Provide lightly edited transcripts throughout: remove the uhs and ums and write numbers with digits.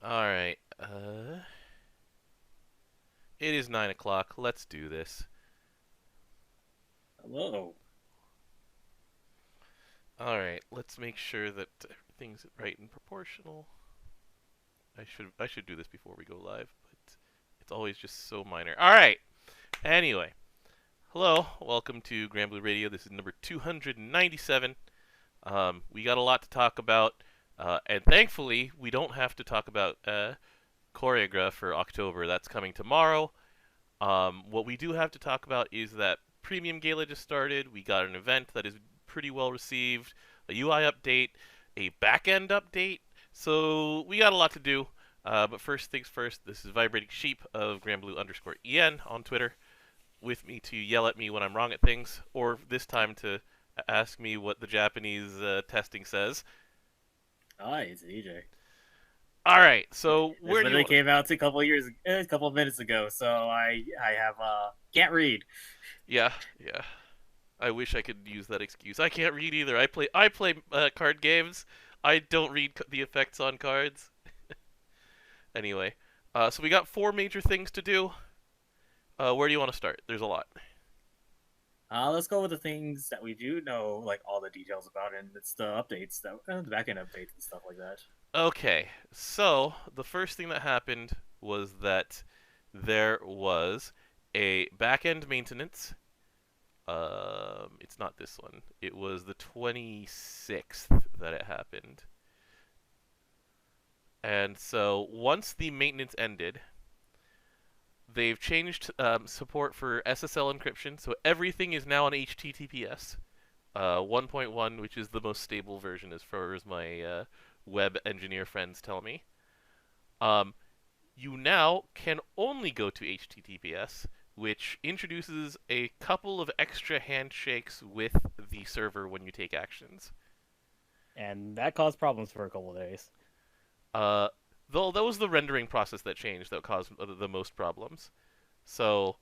Alright, it is 9 o'clock. Let's do this. Hello. Alright, let's make sure that everything's right and proportional. I should do this before we go live, but it's always just so minor. Alright, anyway. Hello, welcome to Granblue Radio. This is number 297. We got a lot to talk about, and thankfully, we don't have to talk about Choreograph for October. That's coming tomorrow. What we do have to talk about is that Premium Gala just started. We got an event that is pretty well received, a UI update, a backend update. So we got a lot to do. But first things first, this is Vibrating Sheep of Granblue_EN on Twitter, with me to yell at me when I'm wrong at things, or this time to ask me what the Japanese testing says. Hi, it's EJ. All right, so This where do you literally want? came out a couple of minutes ago, so I have can't read. Yeah, yeah. I wish I could use that excuse. I can't read either. I play card games. I don't read the effects on cards. Anyway, so we got four major things to do. Where do you want to start? There's a lot. Let's go with the things that we do know, like all the details about, and it's the updates, the backend updates and stuff like that. Okay, so the first thing that happened was that there was a back-end maintenance. It's not this one. It was the 26th that it happened. And so once the maintenance ended, they've changed support for SSL encryption, so everything is now on HTTPS 1.1, which is the most stable version as far as my web engineer friends tell me. Um, you now can only go to HTTPS, which introduces a couple of extra handshakes with the server when you take actions. And that caused problems for a couple of days. Uh, though that was the rendering process that changed that caused the most problems. So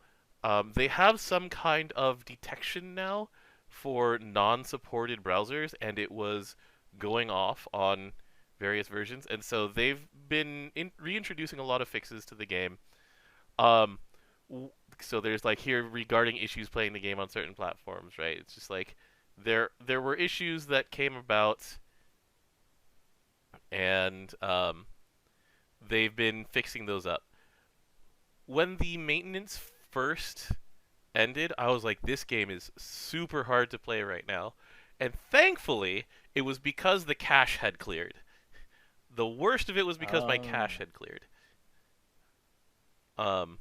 they have some kind of detection now for non-supported browsers, and it was going off on various versions, and so they've been reintroducing a lot of fixes to the game. Um, so there's like here regarding issues playing the game on certain platforms, right? It's just like there were issues that came about, and they've been fixing those up. When the maintenance first ended, I was like, this game is super hard to play right now. And thankfully, it was because the cache had cleared. The worst of it was because my cache Um, had cleared. Um,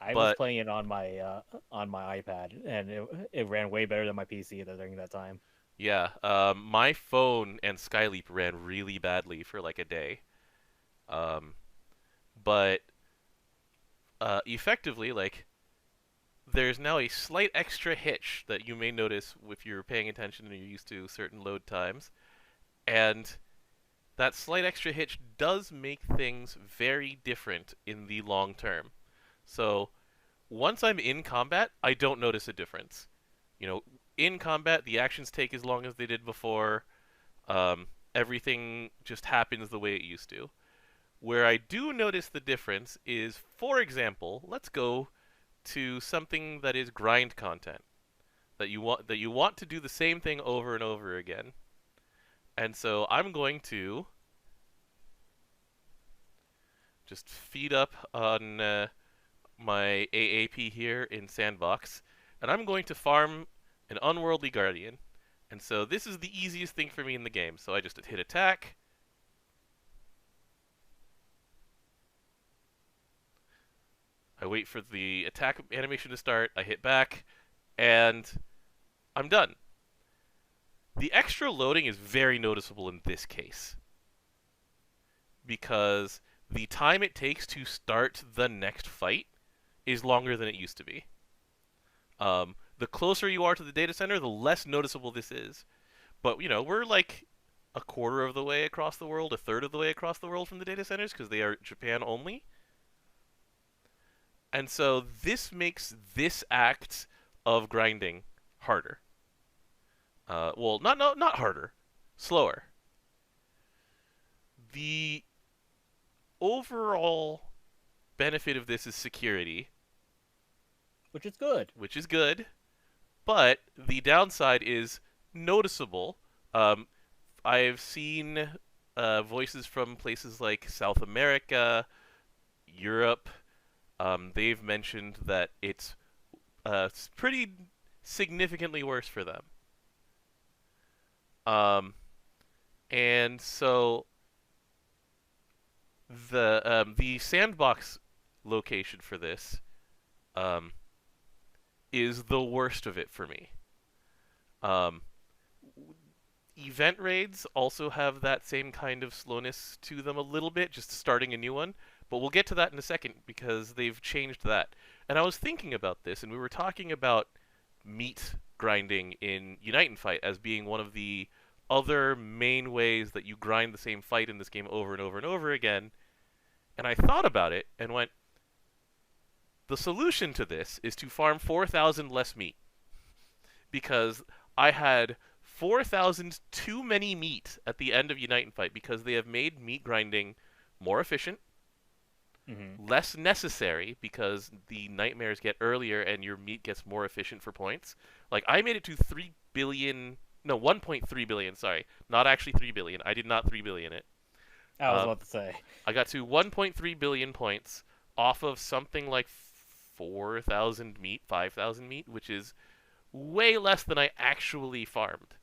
I was but playing it on my iPad, and it ran way better than my PC during that time. yeah, my phone and Skyleap ran really badly for like a day. Um, but effectively, like, there's now a slight extra hitch that you may notice if you're paying attention and you're used to certain load times. And that slight extra hitch does make things very different in the long term. So once I'm in combat, I don't notice a difference. You know, in combat, the actions take as long as they did before. Everything just happens the way it used to. Where I do notice the difference is, for example, let's go to something that is grind content that you want to do the same thing over and over again. And so I'm going to just feed up on my AAP here in Sandbox, and I'm going to farm an Unworldly Guardian. And so this is the easiest thing for me in the game. So I just hit attack. I wait for the attack animation to start. I hit back, and I'm done. The extra loading is very noticeable in this case because the time it takes to start the next fight is longer than it used to be. The closer you are to the data center, the less noticeable this is. But we're like a quarter of the way across the world, a third of the way across the world from the data centers because they are Japan only. And so this makes this act of grinding harder. Well, not harder, slower. The overall benefit of this is security, Which is good. which is good, but the downside is noticeable. Um, I've seen voices from places like South America, Europe. They've mentioned that it's pretty significantly worse for them. Um, and so the sandbox location for this um, is the worst of it for me. Um, Event raids also have that same kind of slowness to them a little bit, just starting a new one. But we'll get to that in a second because they've changed that. And I was thinking about this, and we were talking about meat grinding in Unite and Fight as being one of the other main ways that you grind the same fight in this game over and over and over again. And I thought about it and went, the solution to this is to farm 4,000 less meat. Because I had 4,000 too many meat at the end of Unite and Fight because they have made meat grinding more efficient, less necessary because the nightmares get earlier and your meat gets more efficient for points. Like, I made it to 3 billion, no, 1.3 billion, sorry. Not actually 3 billion. I did not 3 billion it. I was about to say. I got to 1.3 billion points off of something like 4,000 meat, 5,000 meat, which is way less than I actually farmed.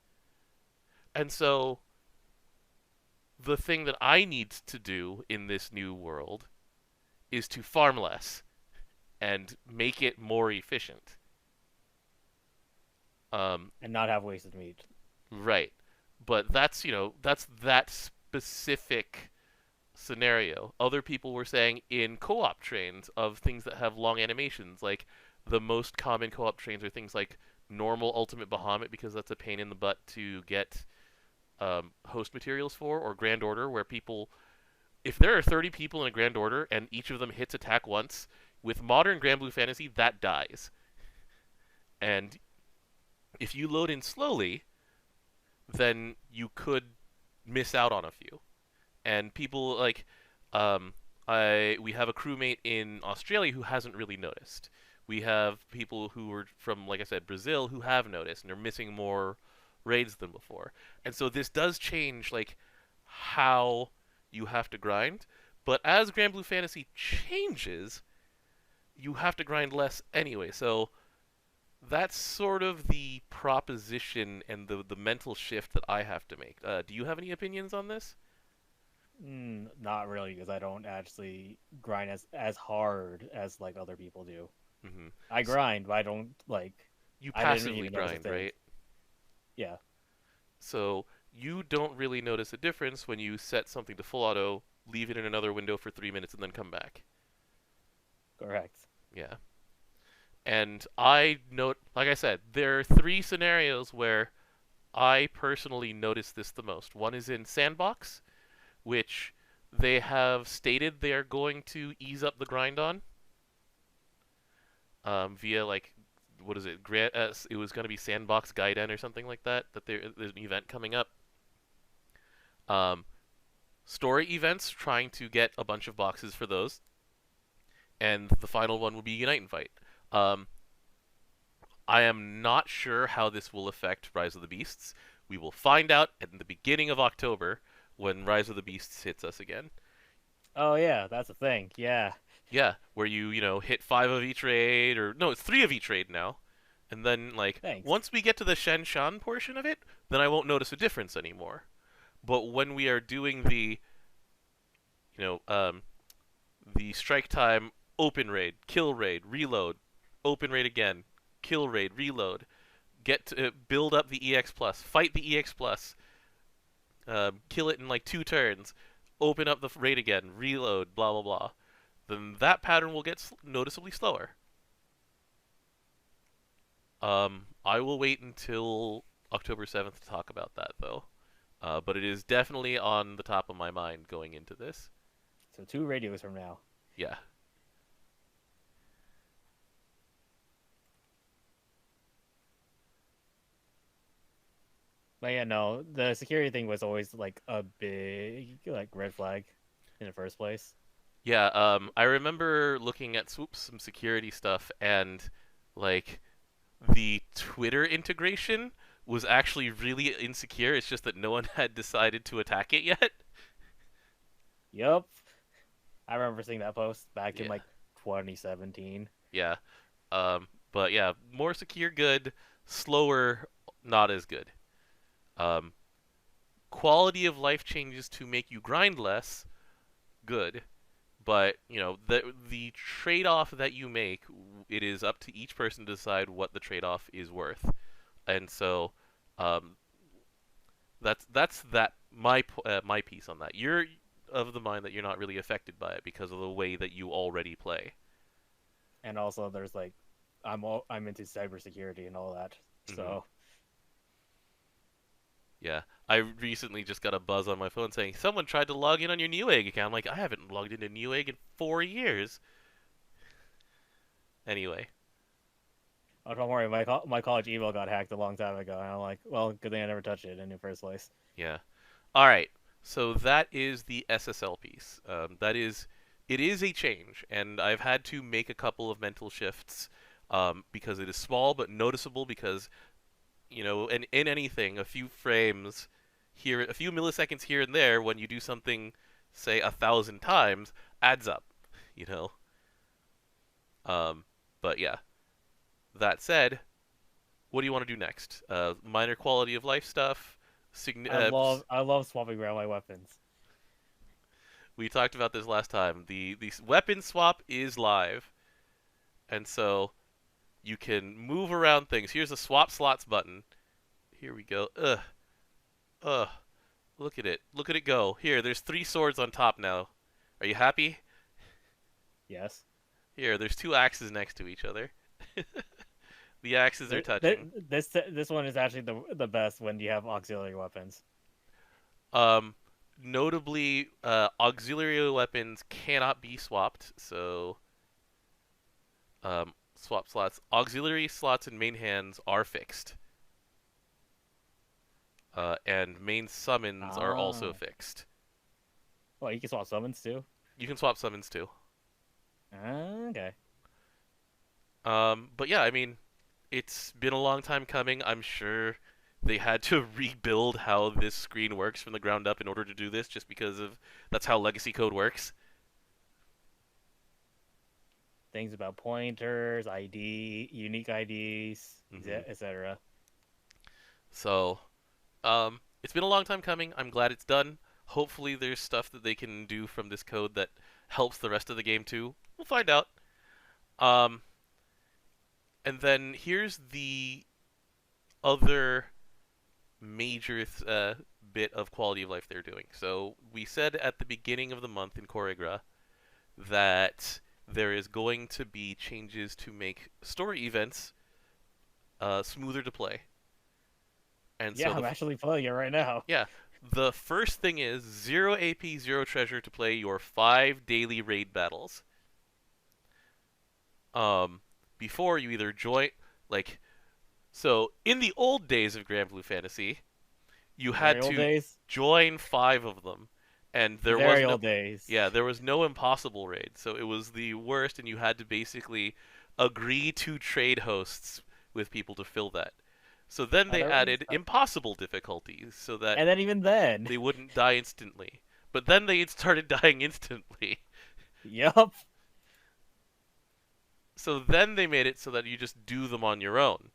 And so the thing that I need to do in this new world is to farm less and make it more efficient. And not have wasted meat. Right. But that's that specific scenario. Other people were saying in co-op trains of things that have long animations, like the most common co-op trains are things like normal Ultimate Bahamut, because that's a pain in the butt to get host materials for, or Grand Order, where people, if there are 30 people in a Grand Order and each of them hits attack once, with modern Granblue Fantasy, that dies. And if you load in slowly, then you could miss out on a few. And people like, we have a crewmate in Australia who hasn't really noticed. We have people who are from, like I said, Brazil, who have noticed and are missing more raids than before. And so this does change like how you have to grind. But as Granblue Fantasy changes, you have to grind less anyway. So that's sort of the proposition and the mental shift that I have to make. Do you have any opinions on this? Not really, because I don't actually grind as hard as like other people do. Mm-hmm. I grind, but I don't like. You I didn't passively even notice a grind, thing. right? Yeah, So you don't really notice a difference when you set something to full auto, leave it in another window for 3 minutes, and then come back. correct. Yeah. And I note, like I said, there are 3 scenarios where I personally notice this the most. One is in Sandbox, which they have stated they are going to ease up the grind on via, like, what is it? It was going to be Sandbox Gaiden or something like that. There's an event coming up. Story events, trying to get a bunch of boxes for those, and the final one will be Unite and Fight. I am not sure how this will affect Rise of the Beasts. We will find out at the beginning of October when Rise of the Beasts hits us again. Oh yeah, that's a thing. Yeah. Yeah, where you hit 5 of each raid, or no, it's 3 of each raid now. And then, like, Thanks. once we get to the Shen Shan portion of it, then I won't notice a difference anymore. But when we are doing the, the strike time open raid, kill raid, reload, open raid again, kill raid, reload, get to build up the EX plus, fight the EX plus, kill it in like 2 turns, open up the raid again, reload, blah blah blah, then that pattern will get noticeably slower. I will wait until October 7th to talk about that, though. But it is definitely on the top of my mind going into this. So 2 radios from now. Yeah. But yeah, no, the security thing was always like a big like red flag in the first place. Yeah, I remember looking at some security stuff, and like the Twitter integration was actually really insecure. It's just that no one had decided to attack it yet. Yup. I remember seeing that post back in Yeah, like 2017. yeah. But yeah, more secure, good. Slower, not as good. Um, Quality of life changes to make you grind less, good. But the trade-off that you make, it is up to each person to decide what the trade-off is worth. And so, um, that's my piece on that. You're of the mind that you're not really affected by it because of the way that you already play. And also, there's like, I'm into cybersecurity and all that. Hmm. So Yeah, I recently just got a buzz on my phone saying someone tried to log in on your Newegg account. I'm like, I haven't logged into Newegg in 4 years. Anyway, oh, don't worry, my college email got hacked a long time ago, and I'm like, well, good thing I never touched it in the first place. yeah. All right. So that is the SSL piece. It is a change, and I've had to make a couple of mental shifts because it is small but noticeable. Because in anything, a few frames here, a few milliseconds here and there, when you do something, say 1,000 times, adds up. You know. Um, but yeah. That said, what do you want to do next? Minor quality of life stuff. I love swapping around my weapons. We talked about this last time. The weapon swap is live, and so you can move around things. Here's a swap slots button. Here we go. Ugh. Look at it. Look at it go. Here, there's 3 swords on top now. Are you happy? Yes. Here, there's 2 axes next to each other. The axes are touching. This one is actually the best when you have auxiliary weapons. Um, Notably, auxiliary weapons cannot be swapped, so swap slots. Auxiliary slots and main hands are fixed. And main summons are also Ah. fixed. Well, you can swap summons too. You can swap summons too. Okay. But yeah, I mean, it's been a long time coming. I'm sure they had to rebuild how this screen works from the ground up in order to do this, just because of that's how legacy code works. Things about pointers, ID, unique IDs, Hmm. etc. So, it's been a long time coming. I'm glad it's done. Hopefully, there's stuff that they can do from this code that helps the rest of the game too. We'll find out. Um, and then here's the other major bit of quality of life they're doing. So we said at the beginning of the month in Choregra that there is going to be changes to make story events smoother to play. And Yeah, so I'm actually playing it right now. yeah, the first thing is 0 AP, 0 treasure to play your 5 daily raid battles. Um, Before you either join like so in the old days of Granblue Fantasy, you Very had old to days. join 5 of them, and Very old days. there was no impossible raid, so it was the worst, and you had to basically agree to trade hosts with people to fill that. So then Oh, they added impossible difficulties so that and then even then. they wouldn't die instantly. But then they started dying instantly. Yup. So then they made it so that you just do them on your own.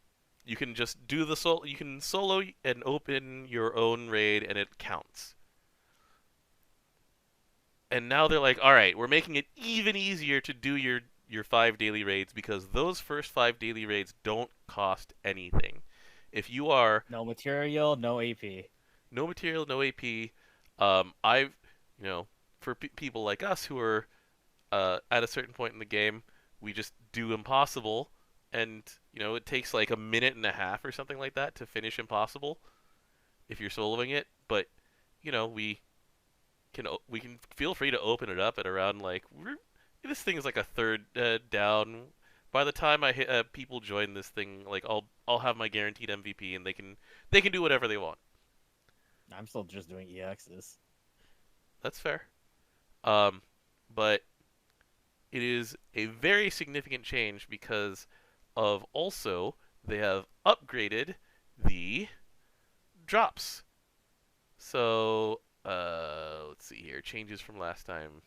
You can just do the solo. You can solo and open your own raid, and it counts. And now they're like, all right, we're making it even easier to do your 5 daily raids because those first 5 daily raids don't cost anything. If you are No material, no AP. no material, no AP, I've for people like us who are at a certain point in the game, we just do impossible, and it takes like a minute and a half or something like that to finish impossible if you're soloing it. But we can feel free to open it up at around like this thing is like a third down. By the time I hit people join this thing, like I'll have my guaranteed MVP, and they can do whatever they want. I'm still just doing EXs. That's fair. Um, but it is a very significant change because of also they have upgraded the drops. So let's see here, changes from last time.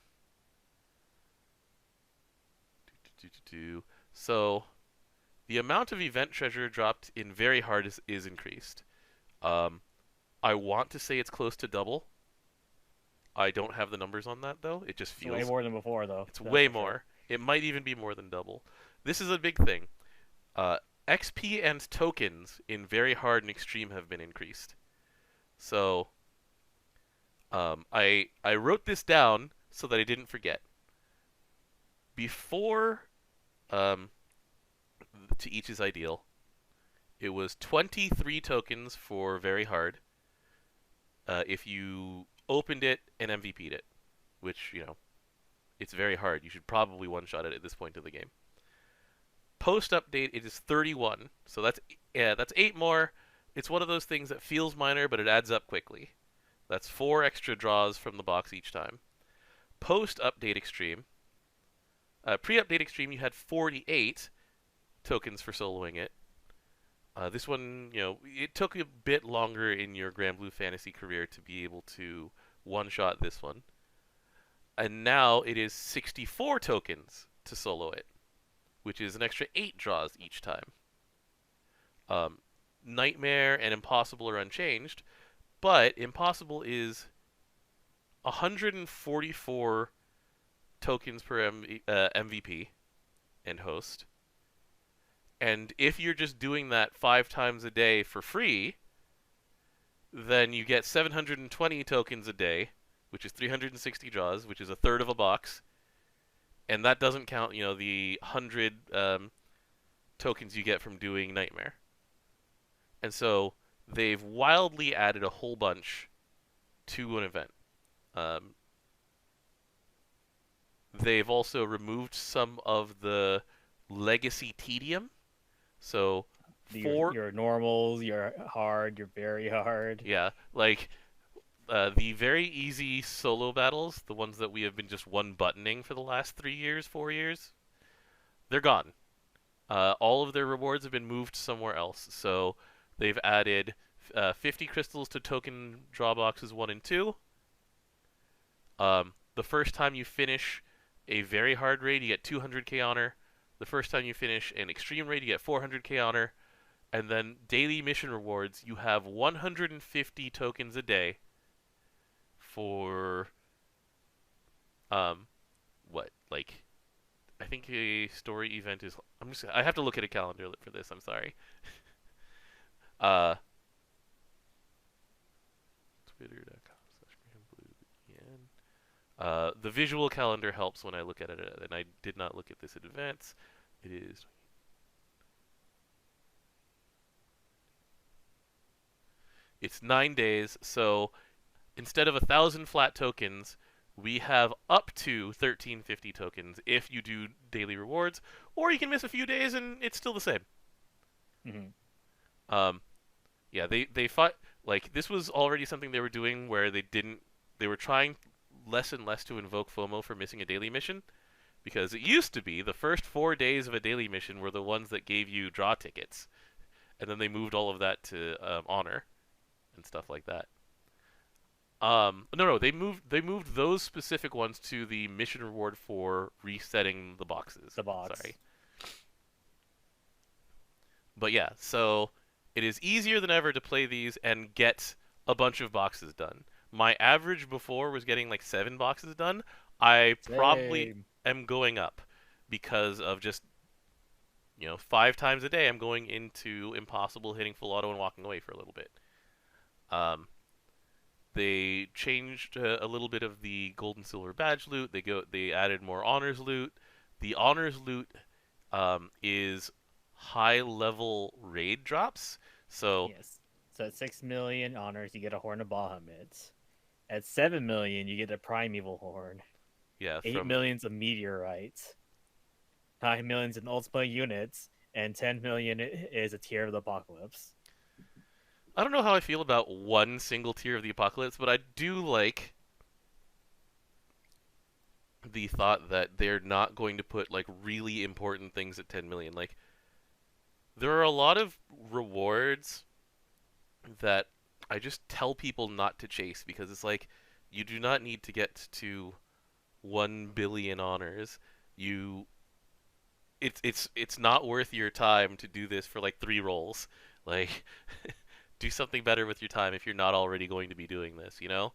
So the amount of event treasure dropped in very hard is increased. I want to say it's close to double. I don't have the numbers on that though. It just It's way feels more than before, though. it's That's way for sure. more. It might even be more than double. This is a big thing. XP and tokens in very hard and extreme have been increased. So I wrote this down so that I didn't forget. Before to each is ideal, it was 23 tokens for very hard. If you opened it and MVP'd it, which, it's very hard. You should probably one-shot it at this point of the game. Post-update, it is 31. So that's 8 more. It's one of those things that feels minor, but it adds up quickly. That's 4 extra draws from the box each time. Post-update extreme. Pre-update extreme, you had 48 tokens for soloing it. This one, it took a bit longer in your Granblue fantasy career to be able to one-shot this one. And now it is 64 tokens to solo it, which is an extra 8 draws each time. Nightmare and Impossible are unchanged, but Impossible is 144 tokens per MVP and host. And if you're just doing that 5 times a day for free, then you get 720 tokens a day, which is 360 draws, which is a third of a box. And that doesn't count, the 100 tokens you get from doing Nightmare. And so they've wildly added a whole bunch to an event. They've also removed some of the legacy tedium. So your normals, your hard, your very hard. Yeah, like the very easy solo battles, the ones that we have been just one buttoning for the last 3 years, 4 years, they're gone. All of their rewards have been moved somewhere else. So they've added 50 crystals to token draw boxes 1 and 2. The first time you finish a very hard raid, you get 200k honor. The first time you finish an extreme raid, you get 400k honor. And then daily mission rewards, you have 150 tokens a day for I think a story event is I have to look at a calendar for this, I'm sorry. Twitter.com/GrandBlue. The visual calendar helps when I look at it, and I did not look at this in advance. It is It's 9 days, so instead of 1,000 flat tokens, we have up to 1,350 tokens if you do daily rewards, or you can miss a few days and it's still the same. Mm-hmm. Yeah, they fought, like, this was already something they were doing where they were trying less and less to invoke FOMO for missing a daily mission, because it used to be the first 4 days of a daily mission were the ones that gave you draw tickets, and then they moved all of that to honor and stuff like that. No, they moved those specific ones to the mission reward for resetting the boxes. The box. Sorry. But yeah, so it is easier than ever to play these and get a bunch of boxes done. My average before was getting like 7 boxes done. I probably am going up because of just 5 times a day I'm going into Impossible, hitting full auto, and walking away for a little bit. They changed a little bit of the gold and silver badge loot. They added more honors loot. The honors loot is high level raid drops. So yes. So at 6 million honors, you get a Horn of Bahamut. At 7 million, you get a Primeval Horn. Yeah. 8 millions of meteorites. 9 millions in ultimate units, and 10 million is a tier of the apocalypse. I don't know how I feel about one single tier of the apocalypse, but I do like the thought that they're not going to put like really important things at 10 million. Like there are a lot of rewards that I just tell people not to chase because it's like you do not need to get to 1 billion honors. You it's not worth your time to do this for like 3 rolls. Like do something better with your time if you're not already going to be doing this, you know?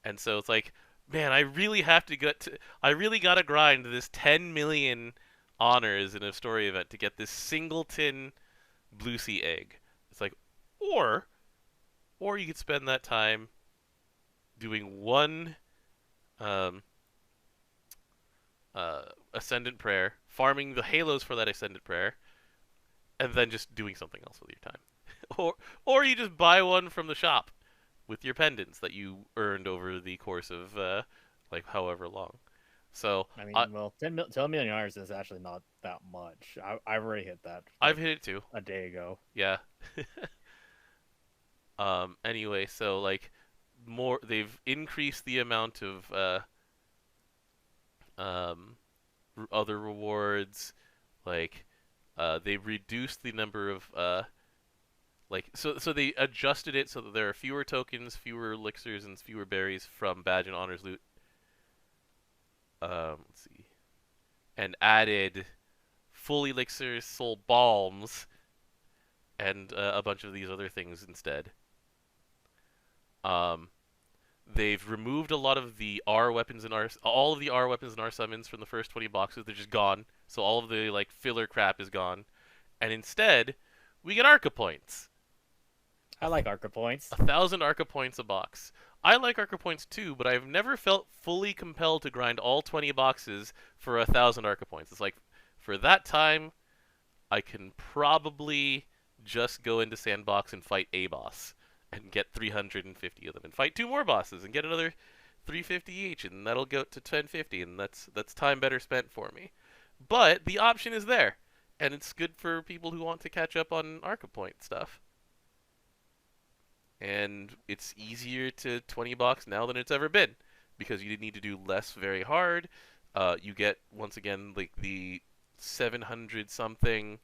And so it's like, man, I really got to grind this 10 million honors in a story event to get this singleton blue sea egg. It's like or you could spend that time doing one um, ascendant prayer, farming the halos for that ascendant prayer, and then just doing something else with your time. or you just buy one from the shop with your pendants that you earned over the course of like however long. So I mean, well, 10 million hours is actually not that much. I've already hit that. I've hit it too. A day ago. Yeah. Anyway, so like they've increased the amount of other rewards, like they've reduced the number of so they adjusted it so that there are fewer tokens, fewer elixirs, and fewer berries from badge and honors loot. Let's see, and added full elixirs, soul balms, and a bunch of these other things instead. They've removed a lot of the R weapons and all of the R weapons and R summons from the first 20 boxes. They're just gone. So all of the like filler crap is gone, and instead we get Arca points. I like Arca points. 1,000 Arca points a box. I like Arca points too, but I've never felt fully compelled to grind all 20 boxes for 1,000 Arca points. It's like for that time, I can probably just go into Sandbox and fight a boss and get 350 of them, and fight 2 more bosses and get another 350 each, and that'll go to 1050, and that's time better spent for me. But the option is there, and it's good for people who want to catch up on Arca point stuff. And it's easier to 20 box now than it's ever been, because you need to do less very hard. You get, once again, like the 700 something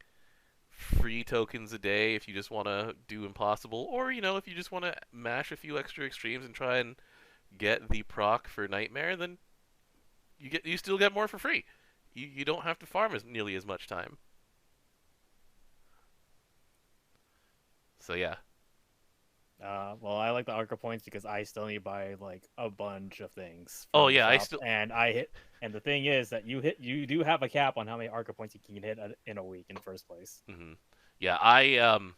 free tokens a day if you just want to do impossible, or if you just want to mash a few extra extremes and try and get the proc for nightmare, then you still get more for free. You don't have to farm nearly as much time. So yeah. Well, I like the Arca points because I still need to buy like a bunch of things. Oh yeah, and the thing is that you do have a cap on how many Arca points you can hit in a week in the first place. Mm-hmm. Yeah, I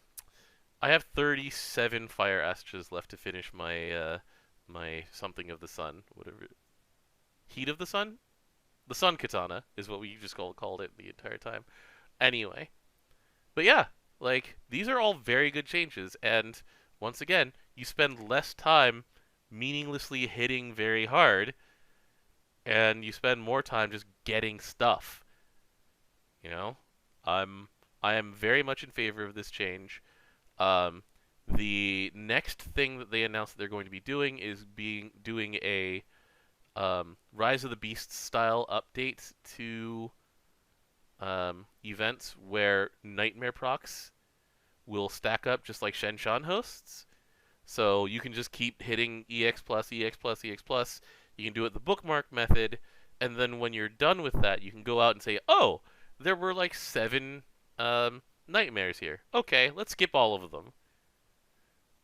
have 37 fire astras left to finish my my something of the sun, whatever. Heat of the sun? The sun katana is what we just called it the entire time. Anyway. But yeah, like these are all very good changes, and once again, you spend less time meaninglessly hitting very hard, and you spend more time just getting stuff. I am very much in favor of this change. The next thing that they announced that they're going to be doing is doing a Rise of the Beasts style update to events where nightmare procs will stack up just like Shenshan hosts. So you can just keep hitting EX plus, EX plus, EX plus. You can do it the bookmark method, and then when you're done with that, you can go out and say, oh, there were like 7 nightmares here. Okay, let's skip all of them.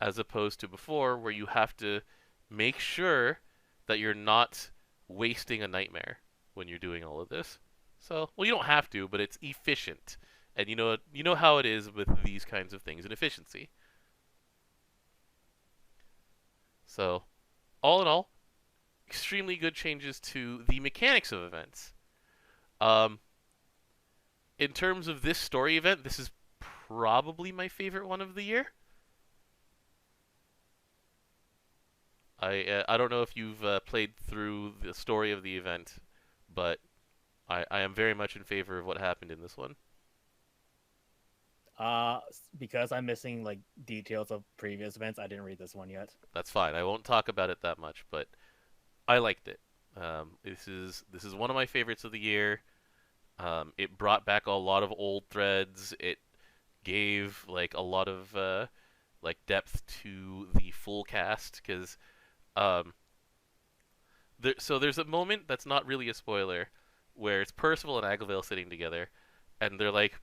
As opposed to before, where you have to make sure that you're not wasting a nightmare when you're doing all of this. So, well, you don't have to, but it's efficient. And you know how it is with these kinds of things in efficiency. So, all in all, extremely good changes to the mechanics of events. In terms of this story event, this is probably my favorite one of the year. I don't know if you've played through the story of the event, but I am very much in favor of what happened in this one. Because I'm missing like details of previous events, I didn't read this one yet. That's fine. I won't talk about it that much, but I liked it. This is one of my favorites of the year. It brought back a lot of old threads. It gave like a lot of like depth to the full cast because um, there's a moment that's not really a spoiler where it's Percival and Aglovale sitting together, and they're like,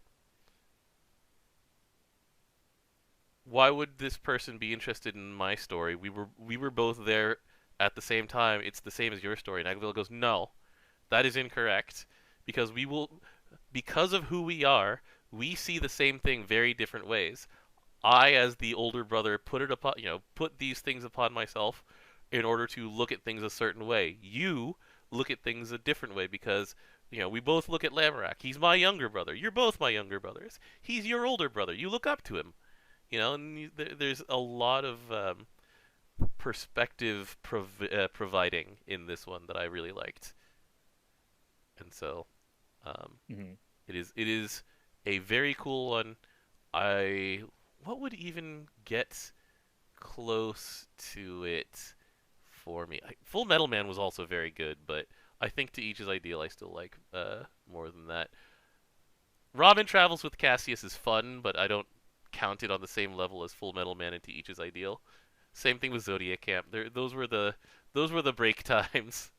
"Why would this person be interested in my story? We were both there at the same time. It's the same as your story." And Aglovale goes, "No, that is incorrect because because of who we are, we see the same thing very different ways. I, as the older brother, put these things upon myself in order to look at things a certain way. You look at things a different way because, we both look at Lamorak. He's my younger brother. You're both my younger brothers. He's your older brother. You look up to him. And there's a lot of perspective providing in this one that I really liked. And so, Mhm. it is a very cool one. What would even get close to it for me? Full Metal Man was also very good, but I think To Each His Ideal I still like more than that. Robin Travels with Cassius is fun, but I don't count it on the same level as Full Metal Man and To Each His Ideal. Same thing with Zodiac Camp. Those were the break times.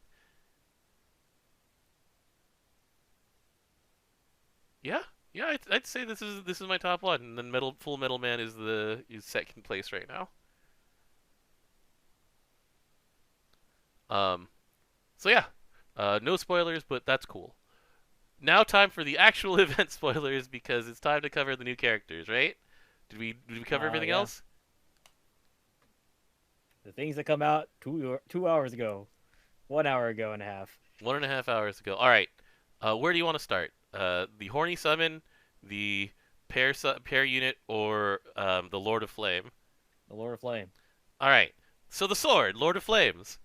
Yeah, yeah, I'd say this is my top one, and then Full Metal Man is second place right now. Um, so yeah, no spoilers, but that's cool. Now time for the actual event spoilers because it's time to cover the new characters, right? Did we cover everything Yeah. else? The things that come out 2 hours ago, 1 hour ago and a half. 1.5 hours ago. All right. Where do you want to start? The horny summon, the pair unit, or the Lord of Flame? The Lord of Flame. All right. So the sword, Lord of Flames.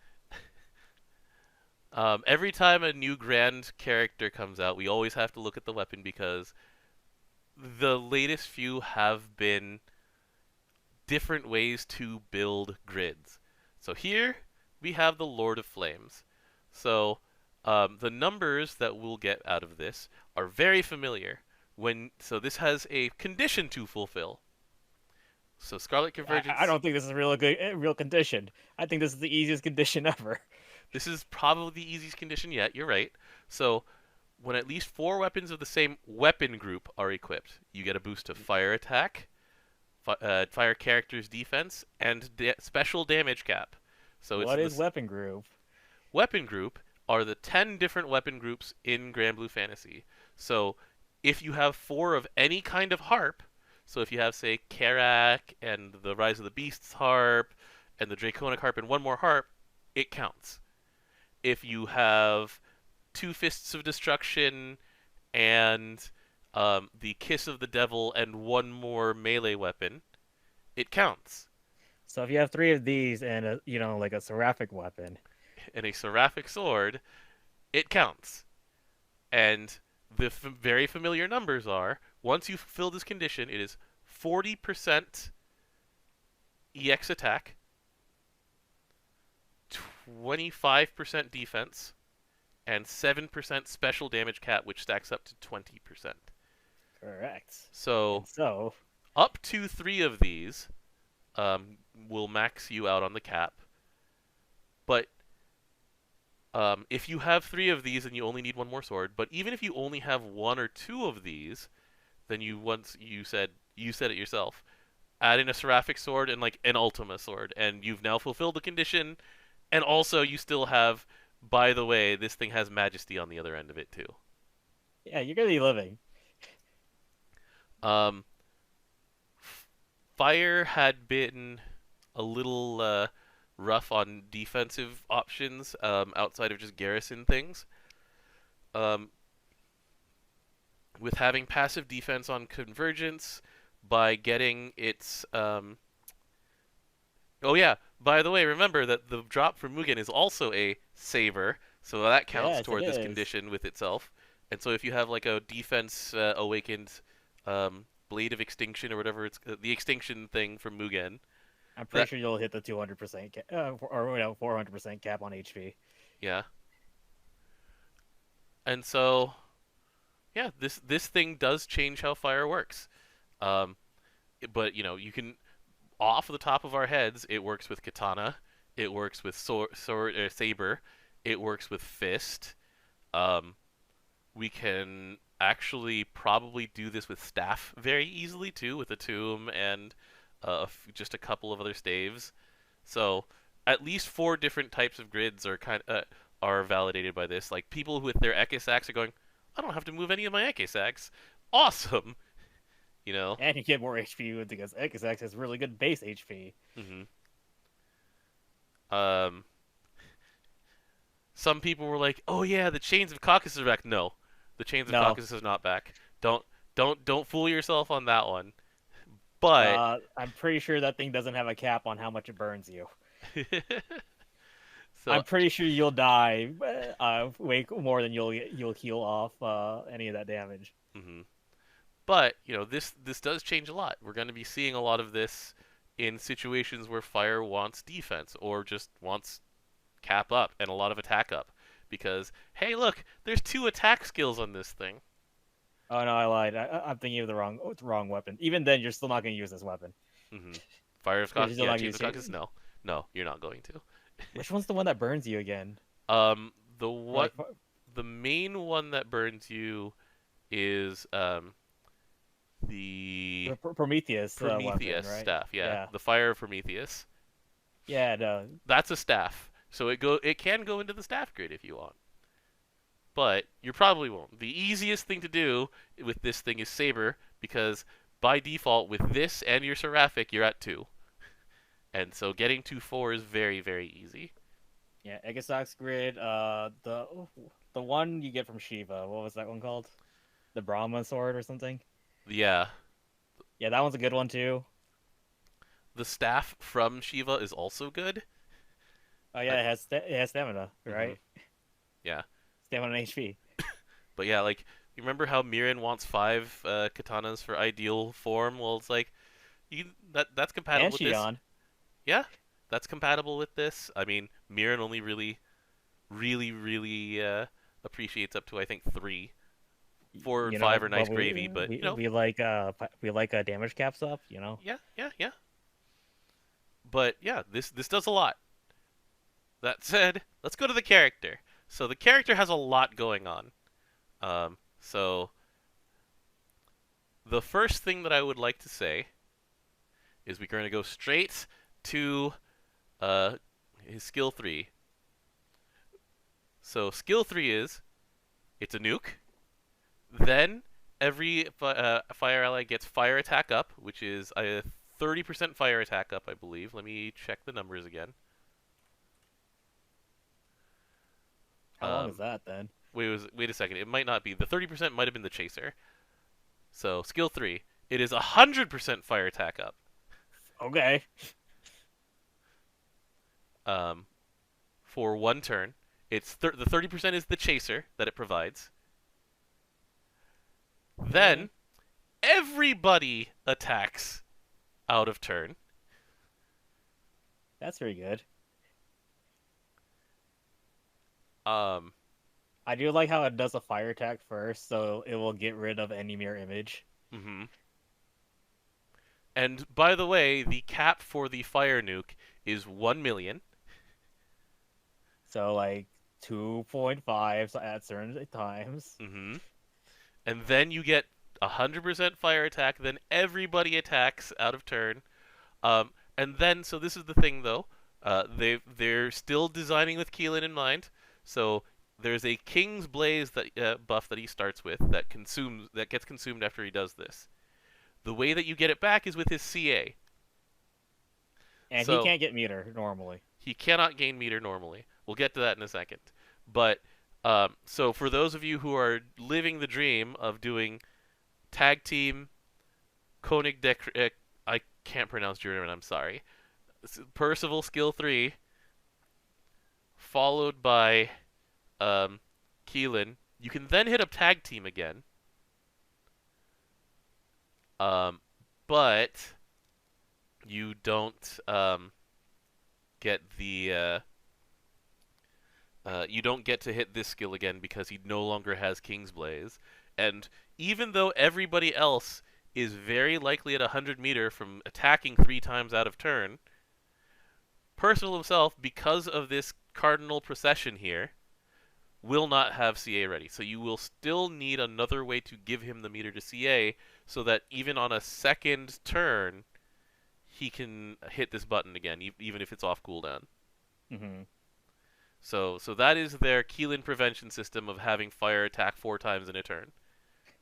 Every time a new grand character comes out, we always have to look at the weapon because the latest few have been different ways to build grids. So here we have the Lord of Flames. So the numbers that we'll get out of this are very familiar. So this has a condition to fulfill. So Scarlet Convergence. I don't think this is a real condition. I think this is the easiest condition ever. This is probably the easiest condition yet. You're right. So when at least 4 weapons of the same weapon group are equipped, you get a boost to fire attack, fire character's defense, and special damage cap. So What it's is weapon group? weapon group are the 10 different weapon groups in Granblue Fantasy. So if you have 4 of any kind of harp, so if you have, say, Karak and the Rise of the Beasts harp and the Draconic harp and one more harp, it counts. If you have 2 Fists of Destruction and the Kiss of the Devil and one more melee weapon, it counts. So if you have 3 of these and like a seraphic weapon. And a Seraphic sword, it counts. And the very familiar numbers are, once you fulfill this condition, it is 40% EX attack, 25% defense, and 7% special damage cap, which stacks up to 20%. Correct. So, So up to 3 of these will max you out on the cap. But if you have 3 of these, then you only need one more sword. But even if you only have 1 or 2 of these, then you said it yourself. Add in a Seraphic sword and like an Ultima sword, and you've now fulfilled the condition. And also, you still have. By the way, this thing has Majesty on the other end of it too. yeah, you're gonna be living. Um, Fire had been a little rough on defensive options outside of just garrison things. Um, with having passive defense on Convergence by getting its. Oh yeah, by the way, remember that the drop from Mugen is also a saver, so that counts Yes, toward it this is. condition with itself. And so if you have like a defense awakened Blade of Extinction or whatever it's the extinction thing from Mugen, I'm pretty that sure you'll hit the 200% or 400% cap on HP. yeah. And so, yeah, this thing does change how fire works. Um, but you can off the top of our heads, it works with katana, it works with saber, it works with fist. Um, we can actually probably do this with staff very easily too, with a tomb and just a couple of other staves. So at least 4 different types of grids are validated by this. Like people with their Ekisax are going, I don't have to move any of my Ekisax. Awesome, you know. And you get more HP because X has really good base HP. hmm Um, some people were like, "Oh yeah, the Chains of Caucasus are back." No, the Chains of No, Caucasus is not back. Don't fool yourself on that one. But I'm pretty sure that thing doesn't have a cap on how much it burns you. so I'm pretty sure you'll die way more than you'll heal off any of that damage. hmm But this does change a lot. We're going to be seeing a lot of this in situations where fire wants defense or just wants cap up and a lot of attack up. Because hey, look, there's 2 attack skills on this thing. Oh no, I lied. I'm thinking of the wrong weapon. Even then, you're still not going to use this weapon. hmm Fire of You're Caucasus, still yeah, not Chains of gonna use Caucasus, no, you're not going to. Which one's the one that burns you again? The Like, the main one that burns you is the Prometheus, Prometheus weapon, right? staff. Yeah, Yeah. the fire of Prometheus. Yeah, no. That's a staff, so it can go into the staff grid if you want. But you probably won't. The easiest thing to do with this thing is saber, because by default with this and your seraphic you're at 2, and so getting to 4 is very very easy. Yeah, Egisox Grid, the one you get from Shiva, what was that one called? The Brahma sword or something? Yeah, Yeah, that one's a good one too. the staff from Shiva is also good. Oh yeah, it has stamina, right? Yeah. Stamina and HP. But yeah, like you remember how Mirin wants 5 katanas for ideal form? Well, it's like that's compatible And with this. Shion. Yeah, that's compatible with this. I mean, Mirin only really appreciates up to I think 3. 4 and 5 are nice gravy, but we like damage caps up, you know. yeah. But yeah, this does a lot. That said, let's go to the character. So the character has a lot going on. So the first thing that I would like to say is we're going to go straight to his skill 3. So skill 3 is it's a nuke. Then every fire ally gets fire attack up, which is a 30% fire attack up, I believe. Let me check the numbers again. How long is that then? Wait a second. It might not be. The 30% might have been the chaser. So skill 3, it is 100% fire attack up. Okay. For 1 turn, it's the 30% is the chaser that it provides. Then everybody attacks out of turn. That's very good. I do like how it does a fire attack first, so it will get rid of any mirror image. And by the way, the cap for the fire nuke is 1 million. So like 2.5 at certain times. And then you get 100% fire attack. Then everybody attacks out of turn. And then, so this is the thing though. They're still designing with Keelan in mind. So there's a King's Blaze that buff that he starts with that gets consumed after he does this. The way that you get it back is with his CA. And he can't get meter normally. He cannot gain meter normally. We'll get to that in a second. But so for those of you who are living the dream of doing tag team Koenig I can't pronounce German, I'm sorry. Percival skill 3 followed by Keelan. You can then hit up tag team again. But you don't get the You don't get to hit this skill again because he no longer has King's Blaze. And even though everybody else is very likely at 100 meter from attacking 3 times out of turn, Percival himself, because of this cardinal procession here, will not have CA ready. So you will still need another way to give him the meter to CA so that even on a second turn, he can hit this button again, even if it's off cooldown. Mm-hmm. So that is their Keelan prevention system of having fire attack 4 times in a turn.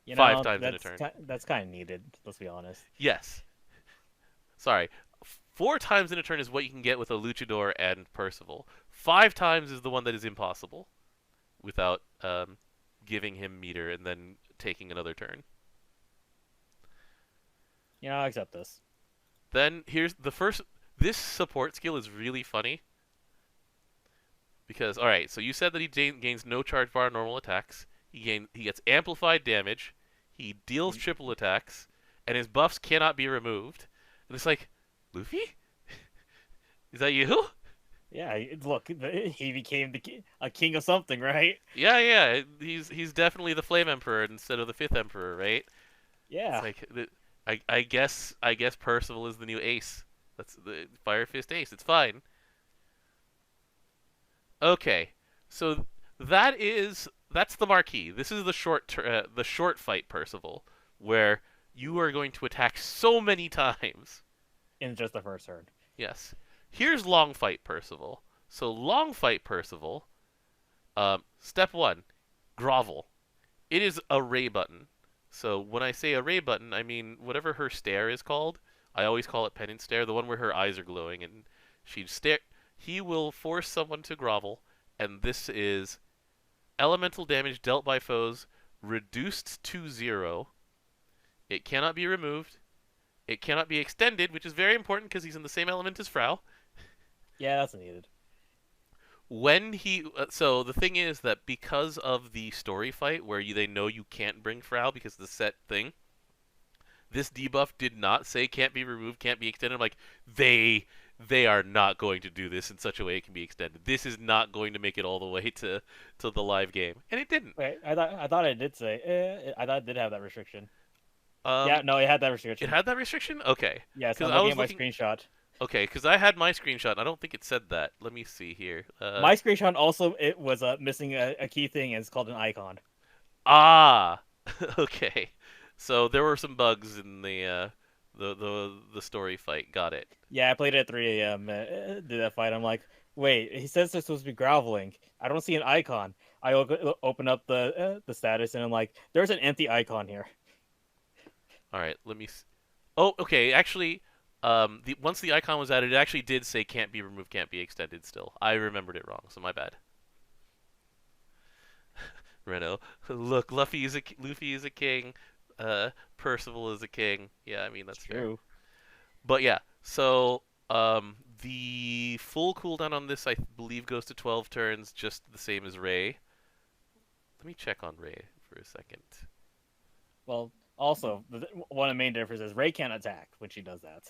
You 5 know, times in a turn. That's kind of needed. Let's be honest. Yes. Sorry. 4 times in a turn is what you can get with a Luchador and Percival. 5 times is the one that is impossible without giving him meter and then taking another turn. You know, I'll accept this. Then here's the first. This support skill is really funny. Because, alright, so you said that he gains no charge bar on normal attacks. He gets amplified damage. He deals triple attacks. And his buffs cannot be removed. And it's like, Luffy? Is that you? Yeah, look, he became a king of something, right? Yeah. He's definitely the Flame Emperor instead of the 5th Emperor, right? Yeah. It's like, I guess Percival is the new ace. That's the Fire Fist ace. It's fine. Okay, so that's the marquee. This is the short fight Percival, where you are going to attack so many times. In just the first turn. Yes. Here's long fight Percival. So long fight Percival. Step 1, grovel. It is a ray button. So when I say a ray button, I mean whatever her stare is called. I always call it penance stare, the one where her eyes are glowing and she stare. He will force someone to grovel, and this is elemental damage dealt by foes reduced to 0. It cannot be removed. It cannot be extended, which is very important because he's in the same element as Frau. Yeah, that's needed. When he so the thing is that because of the story fight where they know you can't bring Frau because of the set thing, this debuff did not say can't be removed, can't be extended. I'm like, they are not going to do this in such a way it can be extended. This is not going to make it all the way to the live game, and it didn't. Wait, I thought it did say. I thought it did have that restriction. Um, Yeah, no, it had that restriction. It had that restriction? Okay. Yeah, so 'Cause I'm I looking was at my screenshot. Okay, because I had my screenshot, and I don't think it said that. Let me see here. My screenshot also it was missing a key thing, and it's called an icon. Ah, okay. So there were some bugs in the story fight. Got it. Yeah, I played it at 3 a.m. Did that fight? I'm like, wait, he says they're supposed to be groveling. I don't see an icon. I open up the status, and I'm like, there's an empty icon here. All right, let me. Oh, okay. Actually, once the icon was added, it actually did say can't be removed, can't be extended. Still, I remembered it wrong, so my bad. Renault, look, Luffy is a king. Percival is a king. Yeah, I mean that's True. fair. But yeah, so the full cooldown on this I believe goes to 12 turns, just the same as Ray. Let me check on Ray for a second. Well, also, one of the main differences is Ray can't attack when she does that.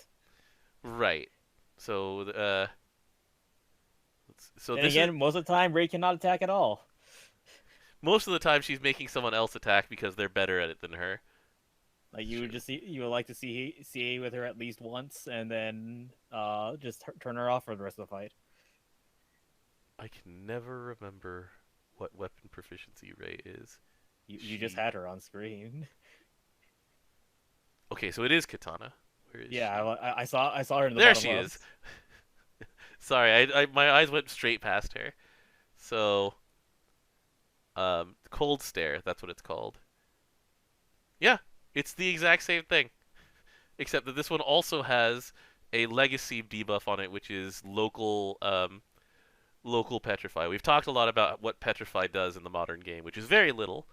Right. So And again, most of the time, Ray cannot attack at all. Most of the time, she's making someone else attack because they're better at it than her. Like you would like to see with her at least once, and then just turn her off for the rest of the fight. I can never remember what weapon proficiency Ray is. You just had her on screen. Okay, so it is Katana. Where is she? I saw her in the there bottom she left. is. Sorry, I my eyes went straight past her. So, cold stare. That's what it's called. Yeah, it's the exact same thing, except that this one also has a legacy debuff on it, which is local petrify. We've talked a lot about what petrify does in the modern game, which is very little.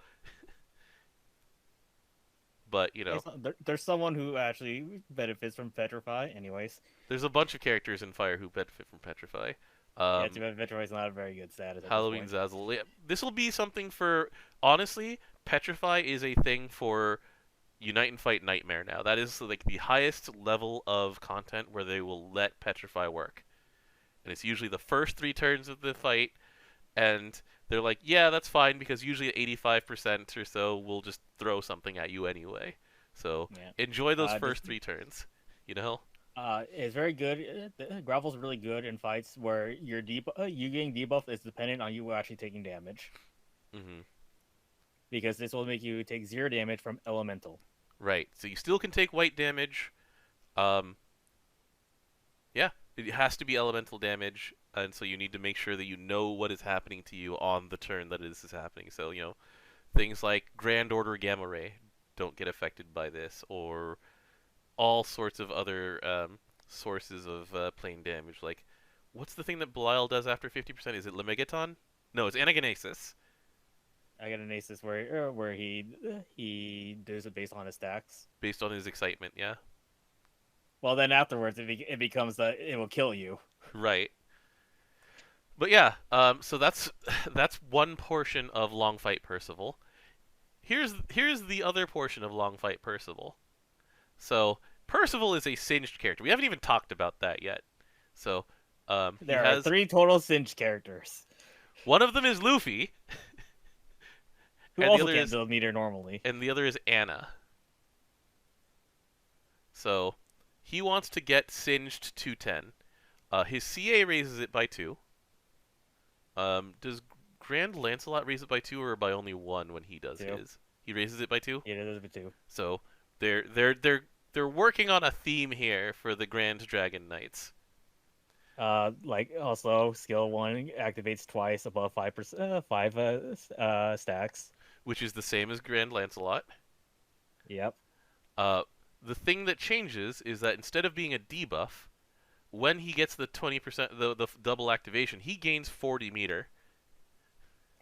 But, you know, there's someone who actually benefits from Petrify. Anyways, there's a bunch of characters in Fire who benefit from Petrify. yeah, too bad Petrify is not a very good status. Halloween Zazzle. Yeah, this will be something for. Honestly, Petrify is a thing for Unite and Fight Nightmare now. That is like the highest level of content where they will let Petrify work. And it's usually the first 3 turns of the fight, and they're like, yeah, that's fine because usually at 85% or so, we'll just throw something at you anyway. So Yeah. enjoy those This first 3 turns. You know? is very good. Gravel's really good in fights where you getting debuff is dependent on you actually taking damage, Mm-hmm. because this will make you take 0 damage from elemental. Right. So you still can take white damage. Yeah, it has to be elemental damage, and so you need to make sure that you know what is happening to you on the turn that this is happening. So, things like Grand Order Gamma Ray don't get affected by this, or all sorts of other sources of plain damage. Like, what's the thing that Belial does after 50%? Is it Lemegeton? No, it's Anagenesis. I got an aces where he does it based on his stacks. Based on his excitement, yeah. Well, then afterwards it becomes that it will kill you. Right. But yeah, so that's one portion of Long Fight Percival. Here's the other portion of Long Fight Percival. So Percival is a singed character. We haven't even talked about that yet. So there are 3 total singed characters. One of them is Luffy. Who also can't build meter normally. And the other is Anna. So he wants to get singed to 10. His CA raises it by 2. Does Grand Lancelot raise it by 2 or by only 1 when he does 2. his? He raises it by 2? Yeah, it does by 2. So they're working on a theme here for the Grand Dragon Knights. Also skill 1 activates twice above 5%, 5 stacks, which is the same as Grand Lancelot. Yep. The thing that changes is that instead of being a debuff, when he gets the 20%, the double activation, he gains 40 meter.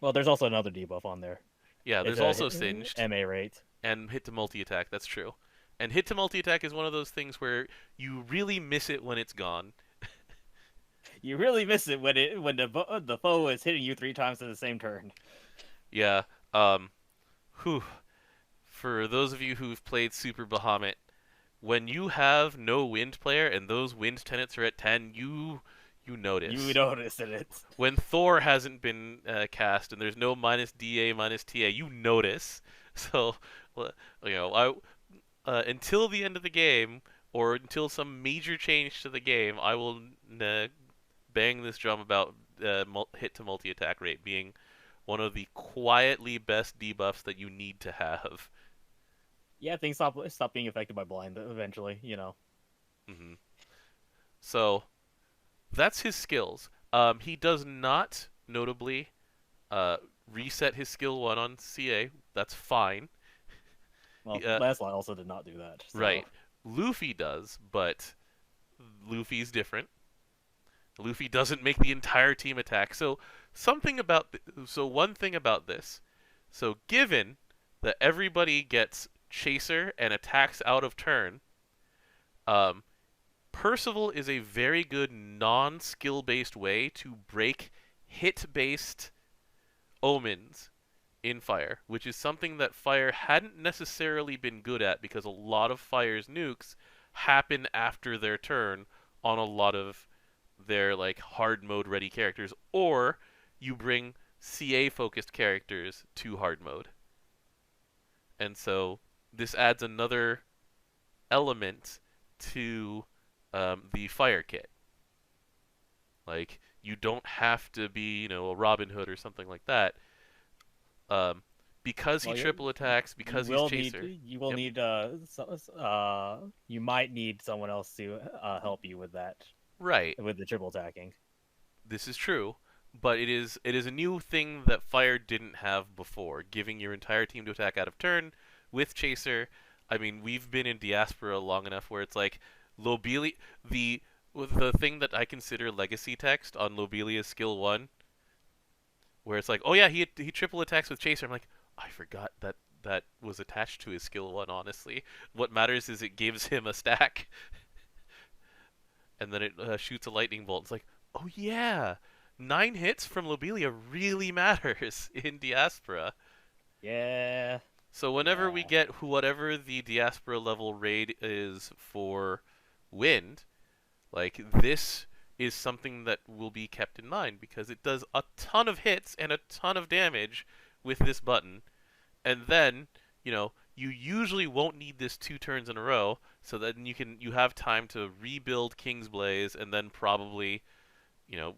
Well, there's also another debuff on there. Yeah, there's also singed. MA rate. And hit to multi-attack, that's true. And hit to multi-attack is one of those things where you really miss it when it's gone. You really miss it when the foe is hitting you 3 times in the same turn. Yeah. For those of you who've played Super Bahamut, when you have no wind player and those wind tenants are at 10, you notice. You notice it. When Thor hasn't been cast and there's no minus DA, minus TA, you notice. So, until the end of the game, or until some major change to the game, I will bang this drum about hit to multi-attack rate being one of the quietly best debuffs that you need to have. Yeah, things stop being affected by blind eventually, Mm-hmm. So, that's his skills. He does not, notably, reset his skill 1 on CA. That's fine. Well, Lancelot also did not do that. So. Right. Luffy does, but Luffy's different. Luffy doesn't make the entire team attack. So one thing about this. So given that everybody gets Chaser and attacks out of turn, Percival is a very good non-skill based way to break hit-based omens in Fire, which is something that Fire hadn't necessarily been good at because a lot of Fire's nukes happen after their turn on a lot of their hard mode ready characters, or you bring CA focused characters to hard mode. And so this adds another element to the Fire kit. You don't have to be, a Robin Hood or something like that. Because he triple attacks, because he's Chaser. You will need you might need someone else to help you with that. Right. With the triple attacking. This is true, but it is a new thing that Fire didn't have before, giving your entire team to attack out of turn with Chaser. I mean, we've been in Diaspora long enough where it's like Lobelia, the thing that I consider legacy text on Lobelia's skill 1, where it's like, oh yeah, he triple attacks with Chaser. I'm like, I forgot that was attached to his skill 1, honestly. What matters is it gives him a stack. And then it shoots a lightning bolt. It's like, oh yeah, 9 hits from Lobelia really matters in Diaspora. Yeah. So whenever we get whatever the Diaspora level raid is for Wind, this is something that will be kept in mind because it does a ton of hits and a ton of damage with this button. And then, you usually won't need this 2 turns in a row, so then you have time to rebuild King's Blaze, and then probably,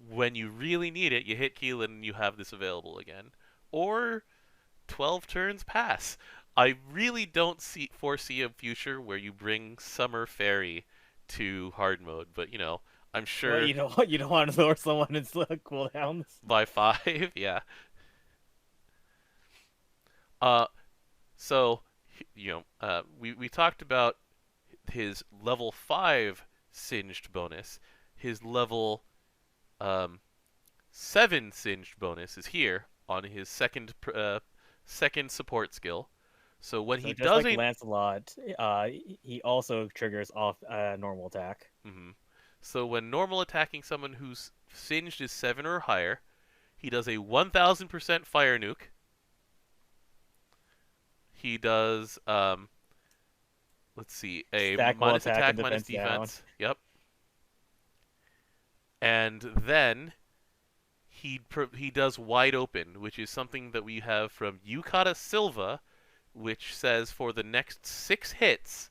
when you really need it, you hit Keelan and you have this available again. Or 12 turns pass. I really don't foresee a future where you bring Summer Fairy to hard mode, but I'm sure. Well, you don't want to lure someone into cooldowns by 5, yeah. So, we talked about his level 5 singed bonus. His level 7 singed bonus is here on his second support skill. So when he just does like Lancelot, he also triggers off normal attack. So when normal attacking someone who's singed is 7 or higher, he does a 1000% fire nuke. He does, let's see, a minus attack minus defense. Down. Yep. And then he does wide open, which is something that we have from Yukata Silva, which says for the next 6 hits,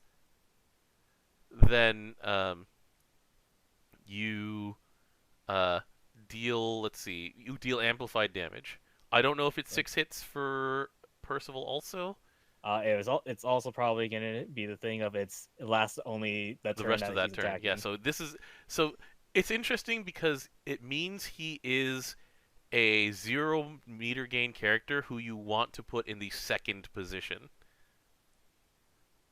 then you deal, let's see, you deal amplified damage. I don't know if it's 6 hits for Percival also. It's also probably gonna be the thing of it lasts only the rest of that turn. Attacking. Yeah, so it's interesting because it means he is a 0 meter gain character who you want to put in the second position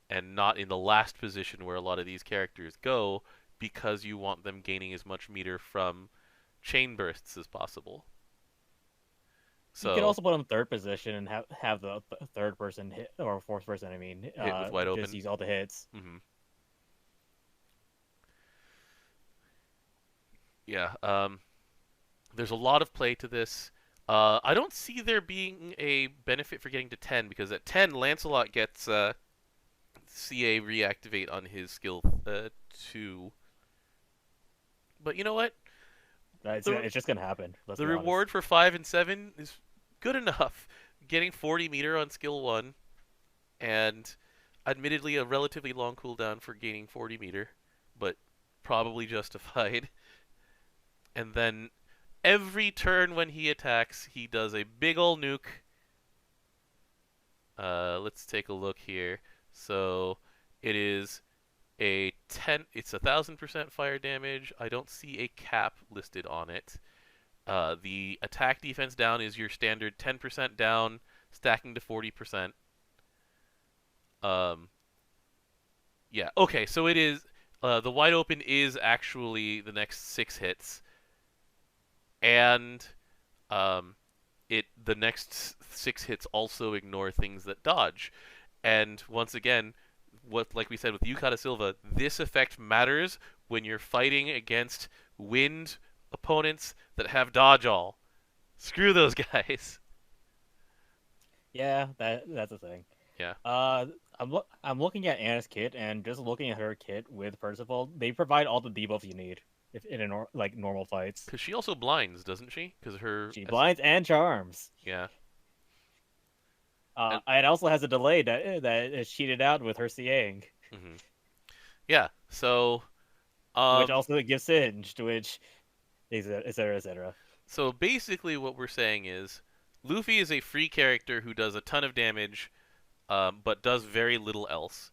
and not in the last position where a lot of these characters go, because you want them gaining as much meter from chain bursts as possible. So you can also put him third position and have the third person hit, or fourth person, hit with wide open. Just use all the hits. Yeah, there's a lot of play to this. I don't see there being a benefit for getting to 10, because at 10, Lancelot gets CA reactivate on his skill 2. But you know what? It's just going to happen. The reward for 5 and 7 is good enough. Getting 40 meter on skill 1, and admittedly a relatively long cooldown for gaining 40 meter, but probably justified. And then every turn when he attacks, he does a big ol' nuke. Let's take a look here. So it is it's 1000% fire damage. I don't see a cap listed on it. The attack defense down is your standard 10% down, stacking to 40%. Yeah, okay, so it is, the wide open is actually the next 6 hits. And the next 6 hits also ignore things that dodge. And once again, like we said with Yukata Silva, this effect matters when you're fighting against wind opponents that have dodge all. Screw those guys. Yeah, that's a thing. Yeah. I'm looking at Anna's kit, and just looking at her kit with Percival, they provide all the debuffs you need in normal fights. Because she also blinds, doesn't she? Because she blinds and charms. Yeah. It also has a delay that is cheated out with her CAing. Yeah, so which also gives singed, which etc. etc. So basically what we're saying is Luffy is a free character who does a ton of damage, but does very little else.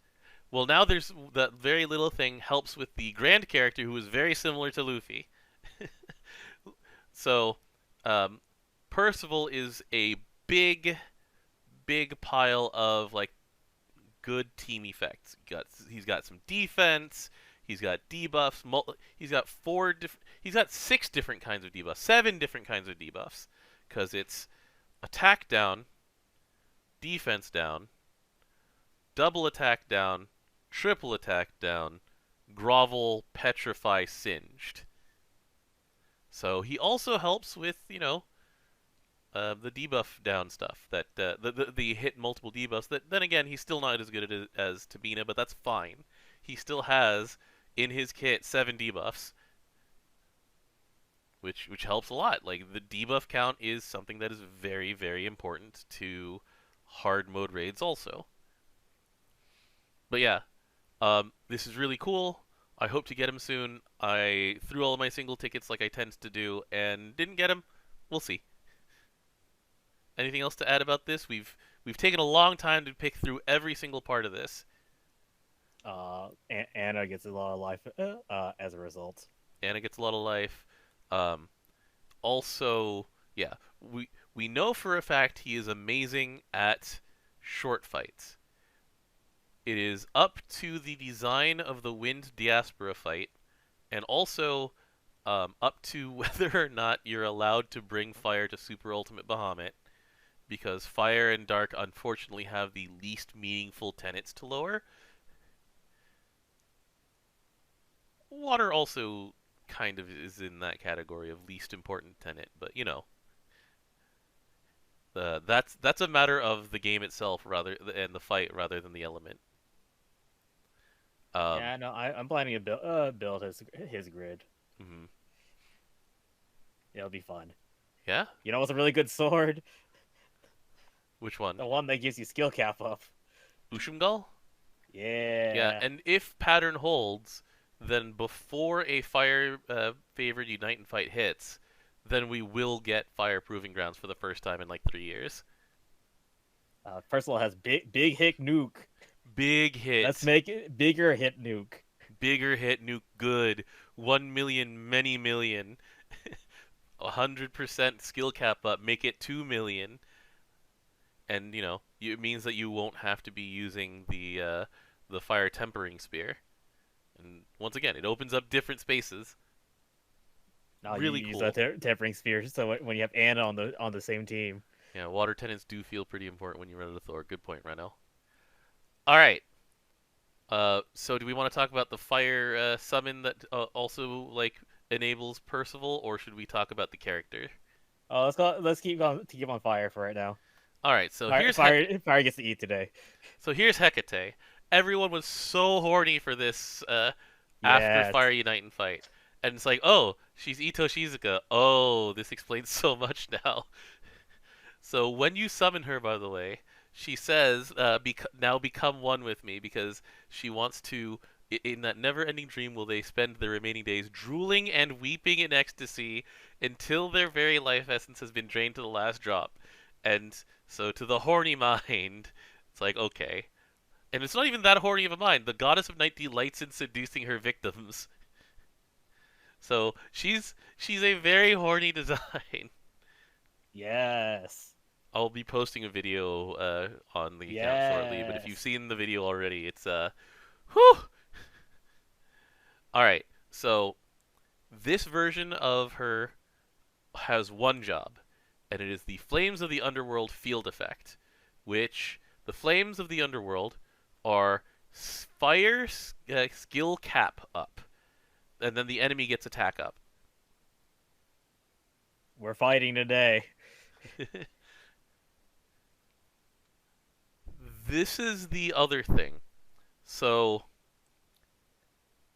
Well, now there's that very little thing helps with the Grand character who is very similar to Luffy. So Percival is a big pile of like good team effects. He's got some defense. He's got debuffs. He's got 6 different kinds of debuffs. 7 different kinds of debuffs, because it's attack down, defense down, double attack down, triple attack down, grovel, petrify, singed. So he also helps with the debuff down stuff, that the hit multiple debuffs. That then again, he's still not as good as Tabina, but that's fine. He still has in his kit 7 debuffs. which helps a lot. Like the debuff count is something that is very, very important to hard mode raids also. But yeah, this is really cool. I hope to get him soon. I threw all of my single tickets like I tend to do and didn't get him. We'll see. Anything else to add about this? We've taken a long time to pick through every single part of this. Anna gets a lot of life as a result. Anna gets a lot of life. Also, yeah, we know for a fact he is amazing at short fights. It is up to the design of the Wind Diaspora fight, and also up to whether or not you're allowed to bring fire to Super Ultimate Bahamut, because fire and dark unfortunately have the least meaningful tenets to lower. Water also kind of is in that category of least important tenet, but you know, that's a matter of the game itself rather and the fight rather than the element. Yeah, no, I'm planning to build his grid. Mm-hmm. It'll be fun. Yeah. You know what's a really good sword? Which one? The one that gives you skill cap up. Ushumgal? Yeah. Yeah, and if pattern holds, then before a fire favored Unite and Fight hits, then we will get fire proving grounds for the first time in like 3 years. Percival has big hit nuke. Big hit. Let's make it bigger hit nuke. Bigger hit nuke. Good. 1 million, many million. 100% skill cap up. Make it 2 million. And you know, it means that you won't have to be using the fire tempering spear. And once again, it opens up different spaces. Now really you cool. use that tempering spear, so when you have Anna on the same team. Yeah, water tenants do feel pretty important when you run into Thor. Good point, Reno. All right. So do we want to talk about the fire summon that also like enables Percival, or should we talk about the character? Oh, let's go. Let's keep on fire for right now. All right. So Fire, here's fire gets to eat today. So here's Hekate. Everyone was so horny for this after Fire Unite and Fight, and it's like, oh, she's Ito Shizuka. Oh, this explains so much now. So when you summon her, by the way, she says, now become one with me, because she wants to, in that never-ending dream will they spend their remaining days drooling and weeping in ecstasy until their very life essence has been drained to the last drop. And so to the horny mind, it's like, okay. And it's not even that horny of a mind. The goddess of night delights in seducing her victims. So she's a very horny design. Yes. I'll be posting a video on the account shortly, but if you've seen the video already, it's whew. All right, so this version of her has one job, and it is the Flames of the Underworld field effect, which the Flames of the Underworld are fire skill cap up, and then the enemy gets attack up. We're fighting today. This is the other thing. So,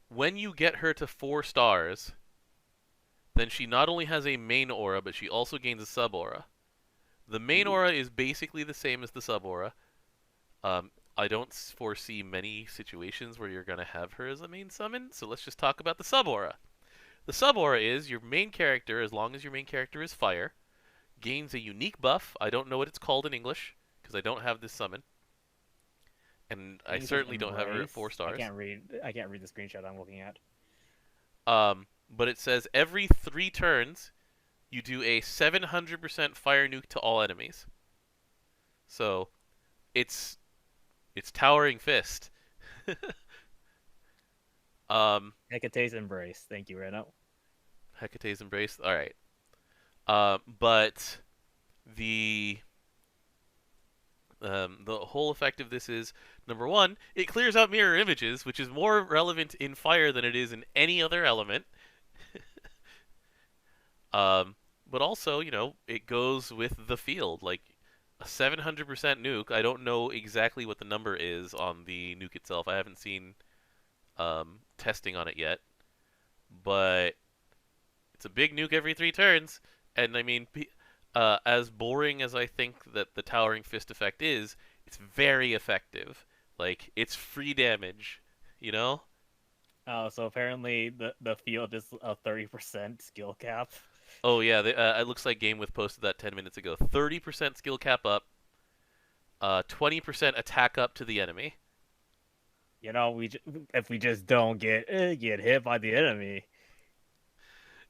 when you get her to 4 stars, then she not only has a main aura, but she also gains a sub aura. The main aura is basically the same as the sub aura. I don't foresee many situations where you're going to have her as a main summon, so let's just talk about the sub aura. The sub aura is your main character, as long as your main character is fire, gains a unique buff. I don't know what it's called in English, because I don't have this summon. And I certainly don't have her at 4 stars. I can't read the screenshot I'm looking at. But it says every 3 turns, you do a 700% fire nuke to all enemies. So, it's Towering Fist. Hecate's Embrace. Thank you, Reno. Hecate's Embrace. All right. But the whole effect of this is, number one, it clears out mirror images, which is more relevant in fire than it is in any other element. But also, you know, it goes with the field. Like, a 700% nuke, I don't know exactly what the number is on the nuke itself. I haven't seen testing on it yet. But It's a big nuke every 3 turns, and I mean, as boring as I think that the Towering Fist effect is, it's very effective. Like, it's free damage, you know? Oh, so apparently the field is a 30% skill cap. Oh yeah, it looks like Game with posted that 10 minutes ago. 30% skill cap up, 20% attack up to the enemy. You know, if we just don't get hit by the enemy.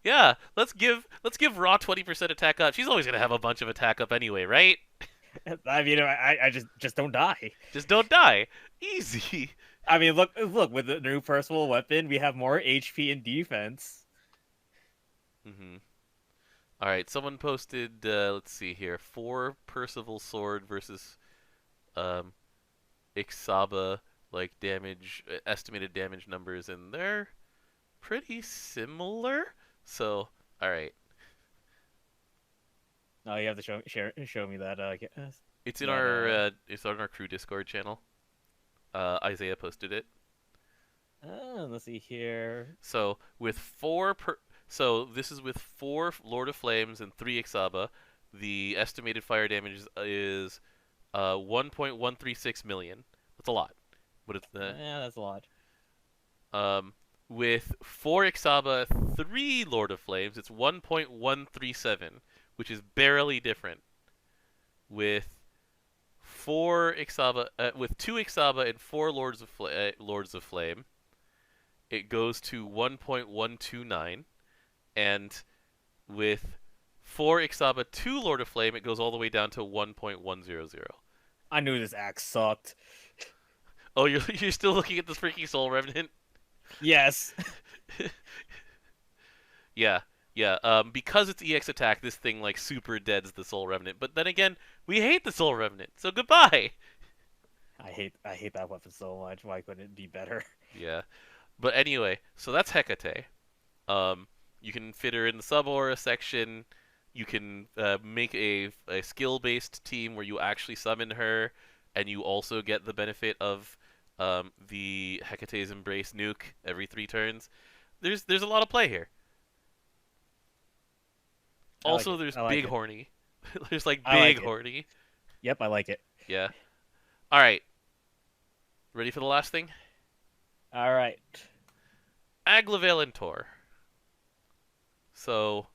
Yeah, let's give Raw 20% attack up. She's always gonna have a bunch of attack up anyway, right? I mean, I just don't die. Just don't die. Easy. I mean, look, with the new Percival weapon, we have more HP and defense. Mm-hmm. All right, someone posted. Let's see here: 4 Percival sword versus Ixaba, like estimated damage numbers, and they're pretty similar. So, all right, Oh, you have to show me that. it's in That, it's on our crew Discord channel. Isaiah posted it. Let's see here. So this is with 4 Lord of Flames and 3 Ixaba. The estimated fire damage is 1.136 million. That's a lot. But it's Yeah, that's a lot. with 4 Ixaba, 3 Lord of Flames, it's 1.137, which is barely different. With 4 Ixaba, with 2 Ixaba and 4 Lords of Flame, it goes to 1.129, and with 4 Ixaba, 2 Lord of Flame, it goes all the way down to 1.100. I knew this axe sucked. Oh, you're still looking at this freaking Soul Revenant? Yes. Yeah. Because it's EX attack, this thing like super deads the Soul Revenant. But then again, we hate the Soul Revenant, so goodbye. I hate that weapon so much. Why couldn't it be better? Yeah. But anyway, so that's Hekate. You can fit her in the sub-aura section. You can make a skill-based team where you actually summon her, and you also get the benefit of the Hecate's Embrace nuke every 3 turns. There's a lot of play here. Also, there's Big Horny. There's like Big Horny. Yep, I like it. Yeah. All right. Ready for the last thing? All right. Aglovale and Tor. So,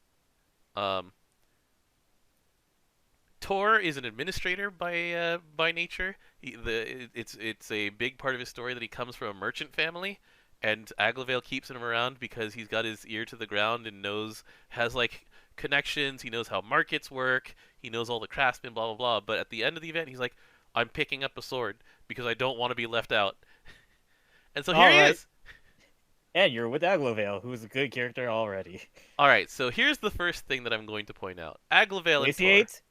Tor is an administrator by nature. It's a big part of his story that he comes from a merchant family, and Aglovale keeps him around because he's got his ear to the ground and has like connections. He knows how markets work. He knows all the craftsmen, blah blah blah. But at the end of the event, he's like, "I'm picking up a sword because I don't want to be left out." And so here he is. And you're with Aglovale, who's a good character already. All right, so here's the first thing that I'm going to point out: Aglovale and Tor. Glaciate?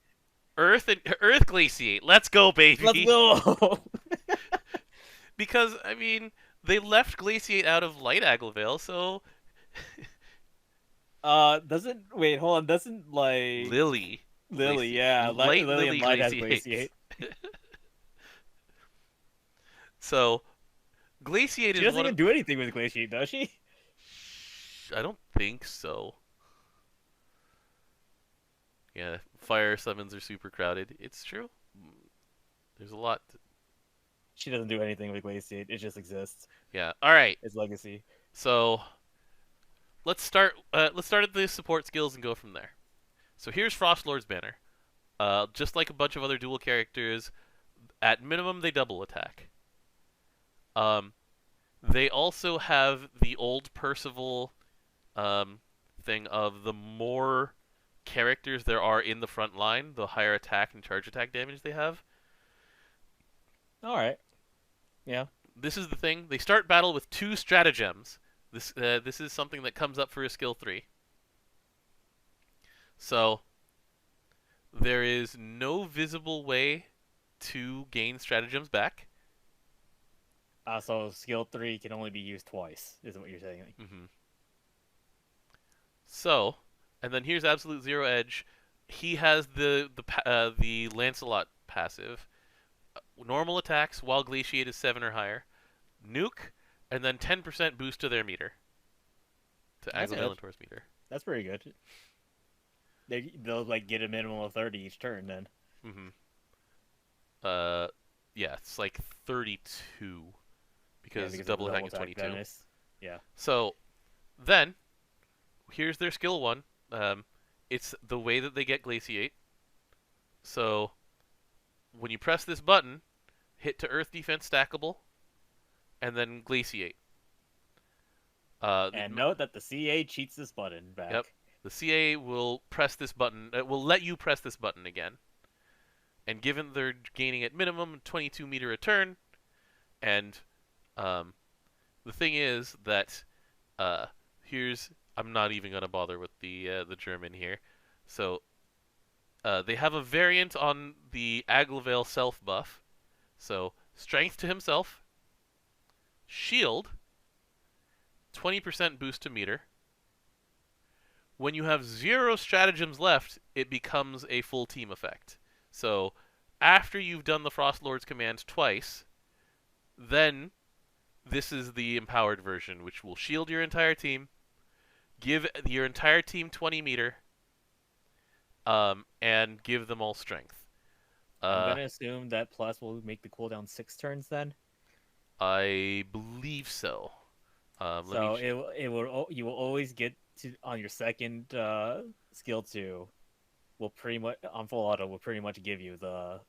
Earth Glaciate. Let's go, baby. Let's go. Because I mean, they left Glaciate out of Light Aglovale, so Wait, hold on, doesn't like Lily, yeah, Light Lily and Light has glaciates. Glaciate. So Glaciate She is doesn't even do anything with Glaciate, does she? I don't think so. Yeah, fire summons are super crowded. It's true. There's a lot. She doesn't do anything with Glaciate. It just exists. Yeah. All right. It's legacy. So let's start. Let's start at the support skills and go from there. So here's Frostlord's banner. Just like a bunch of other dual characters, at minimum they double attack. They also have the old Percival thing of the more characters there are in the front line, the higher attack and charge attack damage they have. All right. Yeah. This is the thing. They start battle with 2 stratagems. This is something that comes up for a skill 3. So there is no visible way to gain stratagems back. So skill 3 can only be used twice, is what you're saying. Mm-hmm. So, and then here's Absolute Zero Edge. He has the Lancelot passive. Normal attacks while Glaciate is 7 or higher. Nuke, and then 10% boost to their meter. To Aglovale and Tor's meter. That's pretty good. They'll like get a minimum of 30 each turn then. Mm-hmm. Yeah, it's like 32 because Because of double the attack double is attack 22. bonus. Yeah. So then, here's their skill one. It's the way that they get Glaciate. So when you press this button, hit to Earth Defense stackable, and then Glaciate. And note that the CA cheats this button back. Yep. The CA will press this button. It will let you press this button again. And given they're gaining at minimum 22 meter a turn, and the thing is that I'm not even gonna bother with the German here. So they have a variant on the Aglovale self buff. So strength to himself, shield, 20% boost to meter. When you have 0 stratagems left, it becomes a full team effect. So after you've done the Frost Lord's command twice, then this is the empowered version, which will shield your entire team, give your entire team 20 meter, and give them all strength. I'm gonna assume that plus will make the cooldown 6 turns then. I believe so. So you will always get to on your second skill 2. Will pretty much on full auto will pretty much give you the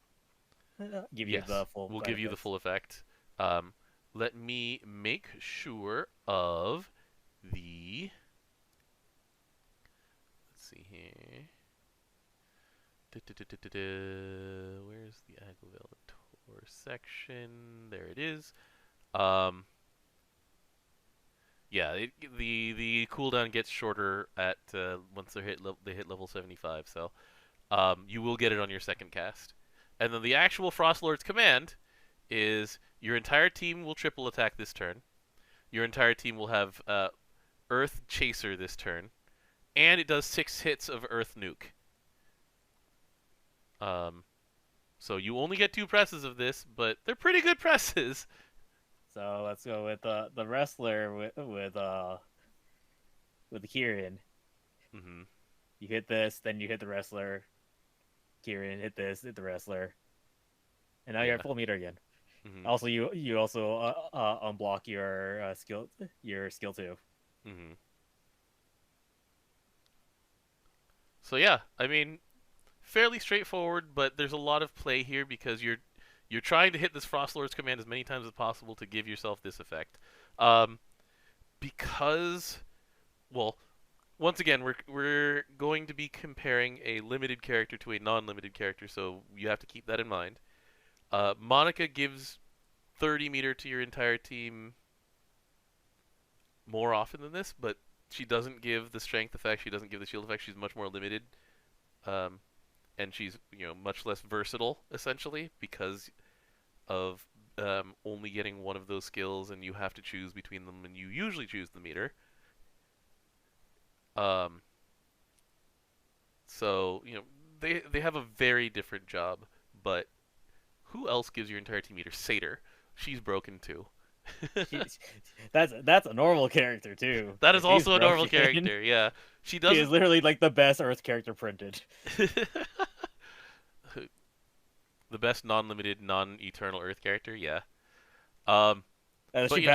full. We'll give you the full effect. Let me make sure of the. Let's see here. Where's the Aglovale Tour section? There it is. Yeah, the cooldown gets shorter at once they hit level 75. So you will get it on your second cast. And then the actual Frost Lord's command is your entire team will triple attack this turn. Your entire team will have Earth Chaser this turn, and it does 6 hits of Earth Nuke. So you only get 2 presses of this, but they're pretty good presses. So let's go with the wrestler with Kieran. Mm-hmm. You hit this, then you hit the wrestler. Kieran hit this, hit the wrestler, and now you're at full meter again. Mm-hmm. Also, you also unblock your skill 2. Mm-hmm. So yeah, I mean, fairly straightforward, but there's a lot of play here because you're trying to hit this Frost Lord's command as many times as possible to give yourself this effect. Because, well, once again, we're going to be comparing a limited character to a non-limited character, so you have to keep that in mind. Monica gives 30 meter to your entire team more often than this, but she doesn't give the strength effect, she doesn't give the shield effect, she's much more limited. And she's much less versatile essentially because of only getting one of those skills, and you have to choose between them, and you usually choose the meter. So they have a very different job, but who else gives your entire team meter? Satyr. She's broken too. That's a normal character too. That is She's also a normal broken. character. Yeah, she She does. is literally like the best Earth character printed. The best non-limited, non-eternal Earth character. Yeah.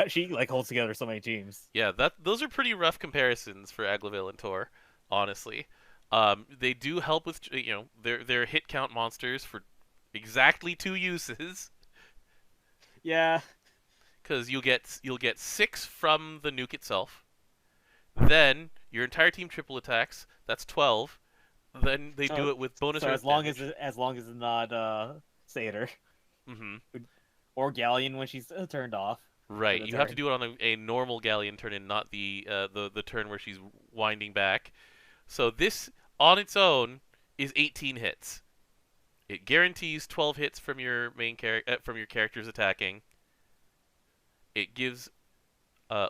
She like holds together so many teams. Yeah, those are pretty rough comparisons for Aglovale and Tor, honestly. They do help with they're hit count monsters for exactly 2 uses. Yeah. Because you'll get 6 from the nuke itself. Then your entire team triple attacks. That's 12. Then they do it with bonus. So Earth as long damage. as it's not Satyr Mm-hmm. or Galleon when she's turned off. Right, you have to do it on a normal Galleon turn and not the turn where she's winding back. So this on its own is 18 hits. It guarantees 12 hits from your main from your characters attacking. It gives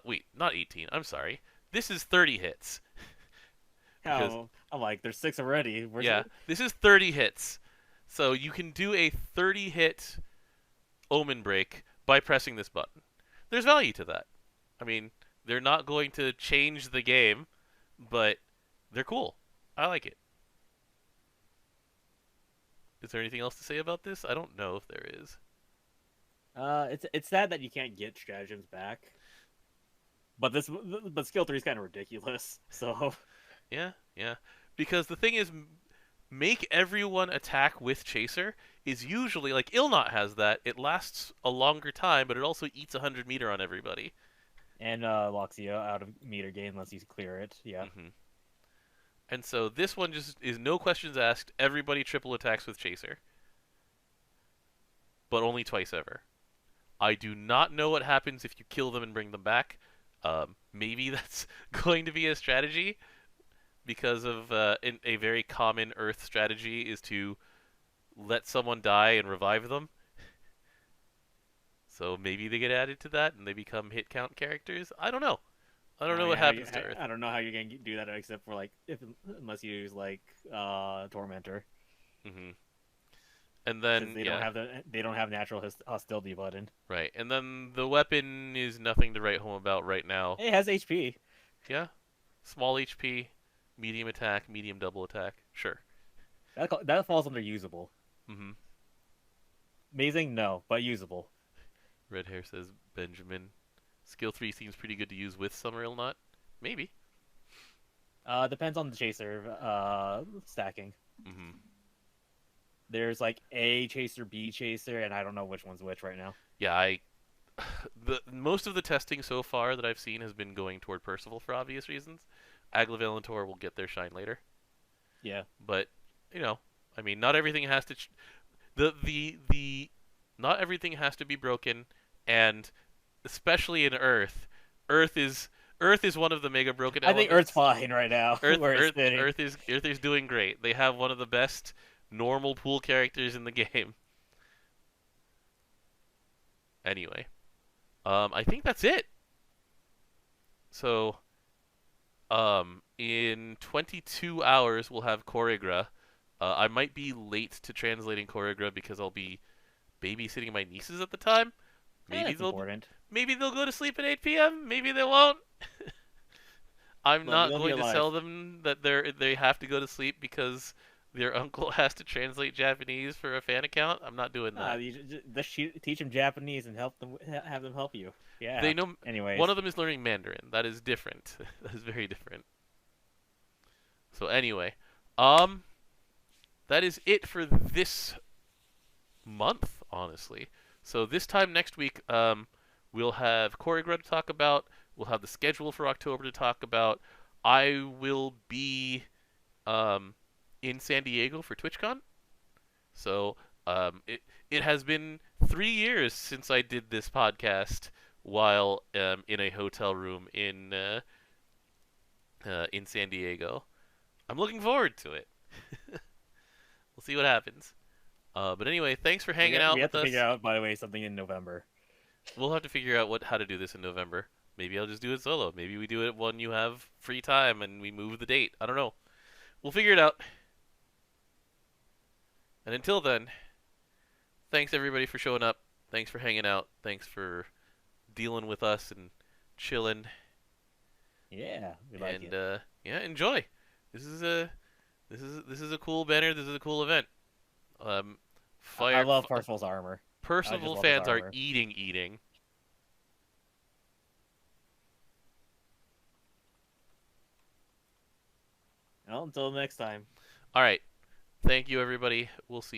wait, not 18. I'm sorry. This is 30 hits. I'm like, there's 6 already. This is 30 hits. So you can do a 30 hit Omen Break by pressing this button. There's value to that. I mean, they're not going to change the game, but they're cool. I like it. Is there anything else to say about this? I don't know if there is. It's sad that you can't get stratagems back. But skill 3 is kind of ridiculous. So Yeah, yeah. Because the thing is, make everyone attack with Chaser is usually like Ilnot has that. It lasts a longer time, but it also eats 100 meter on everybody. and locks you out of meter gain unless you clear it. Yeah. Mm-hmm. And so this one just is no questions asked. Everybody triple attacks with Chaser, but only twice ever. I do not know what happens if you kill them and bring them back. Maybe that's going to be a strategy because of a very common Earth strategy is to let someone die and revive them. So maybe they get added to that and they become hit count characters. I don't know. I don't know what happens to Earth. I don't know how you're gonna do that except for like unless you use like Tormentor. Mm-hmm. And then they don't have natural hostility button. Right, and then the weapon is nothing to write home about right now. It has HP. Yeah, small HP, medium attack, medium double attack. Sure. That falls under usable. Mm-hmm. Amazing, no, but usable. Red Hair says Benjamin. Skill 3 seems pretty good to use with Summer Ilnot. Maybe. Depends on the chaser stacking. Mm-hmm. There's like A chaser, B chaser, and I don't know which one's which right now. Yeah, most of the testing so far that I've seen has been going toward Percival for obvious reasons. Aglovale and Tor will get their shine later. Yeah. But, I mean, not everything has to not everything has to be broken, and especially in Earth is one of the mega broken elements. I think Earth's fine right now. Earth is doing great. They have one of the best normal pool characters in the game. Anyway, I think that's it. So, in 22 hours we'll have Choregra. I might be late to translating Choregra because I'll be babysitting my nieces at the time. Maybe they'll go to sleep at 8 p.m. Maybe they won't. I'm not going to tell them that they have to go to sleep because their uncle has to translate Japanese for a fan account. I'm not doing that. Just teach them Japanese and have them help you. Yeah. They know. Anyways, one of them is learning Mandarin. That is different. That is very different. So anyway, that is it for this month, honestly. So this time next week, we'll have Choreograph to talk about. We'll have the schedule for October to talk about. I will be in San Diego for TwitchCon. So it has been 3 years since I did this podcast while in a hotel room in San Diego. I'm looking forward to it. We'll see what happens. But anyway, thanks for hanging out with us. We have to figure out, by the way, something in November. We'll have to figure out how to do this in November. Maybe I'll just do it solo. Maybe we do it when you have free time and we move the date. I don't know. We'll figure it out. And until then, thanks everybody for showing up. Thanks for hanging out. Thanks for dealing with us and chilling. Yeah, we like it. Yeah, enjoy. This is a cool banner. This is a cool event. I love Percival's armor. Percival fans are eating. Well, until next time. All right. Thank you, everybody. We'll see you.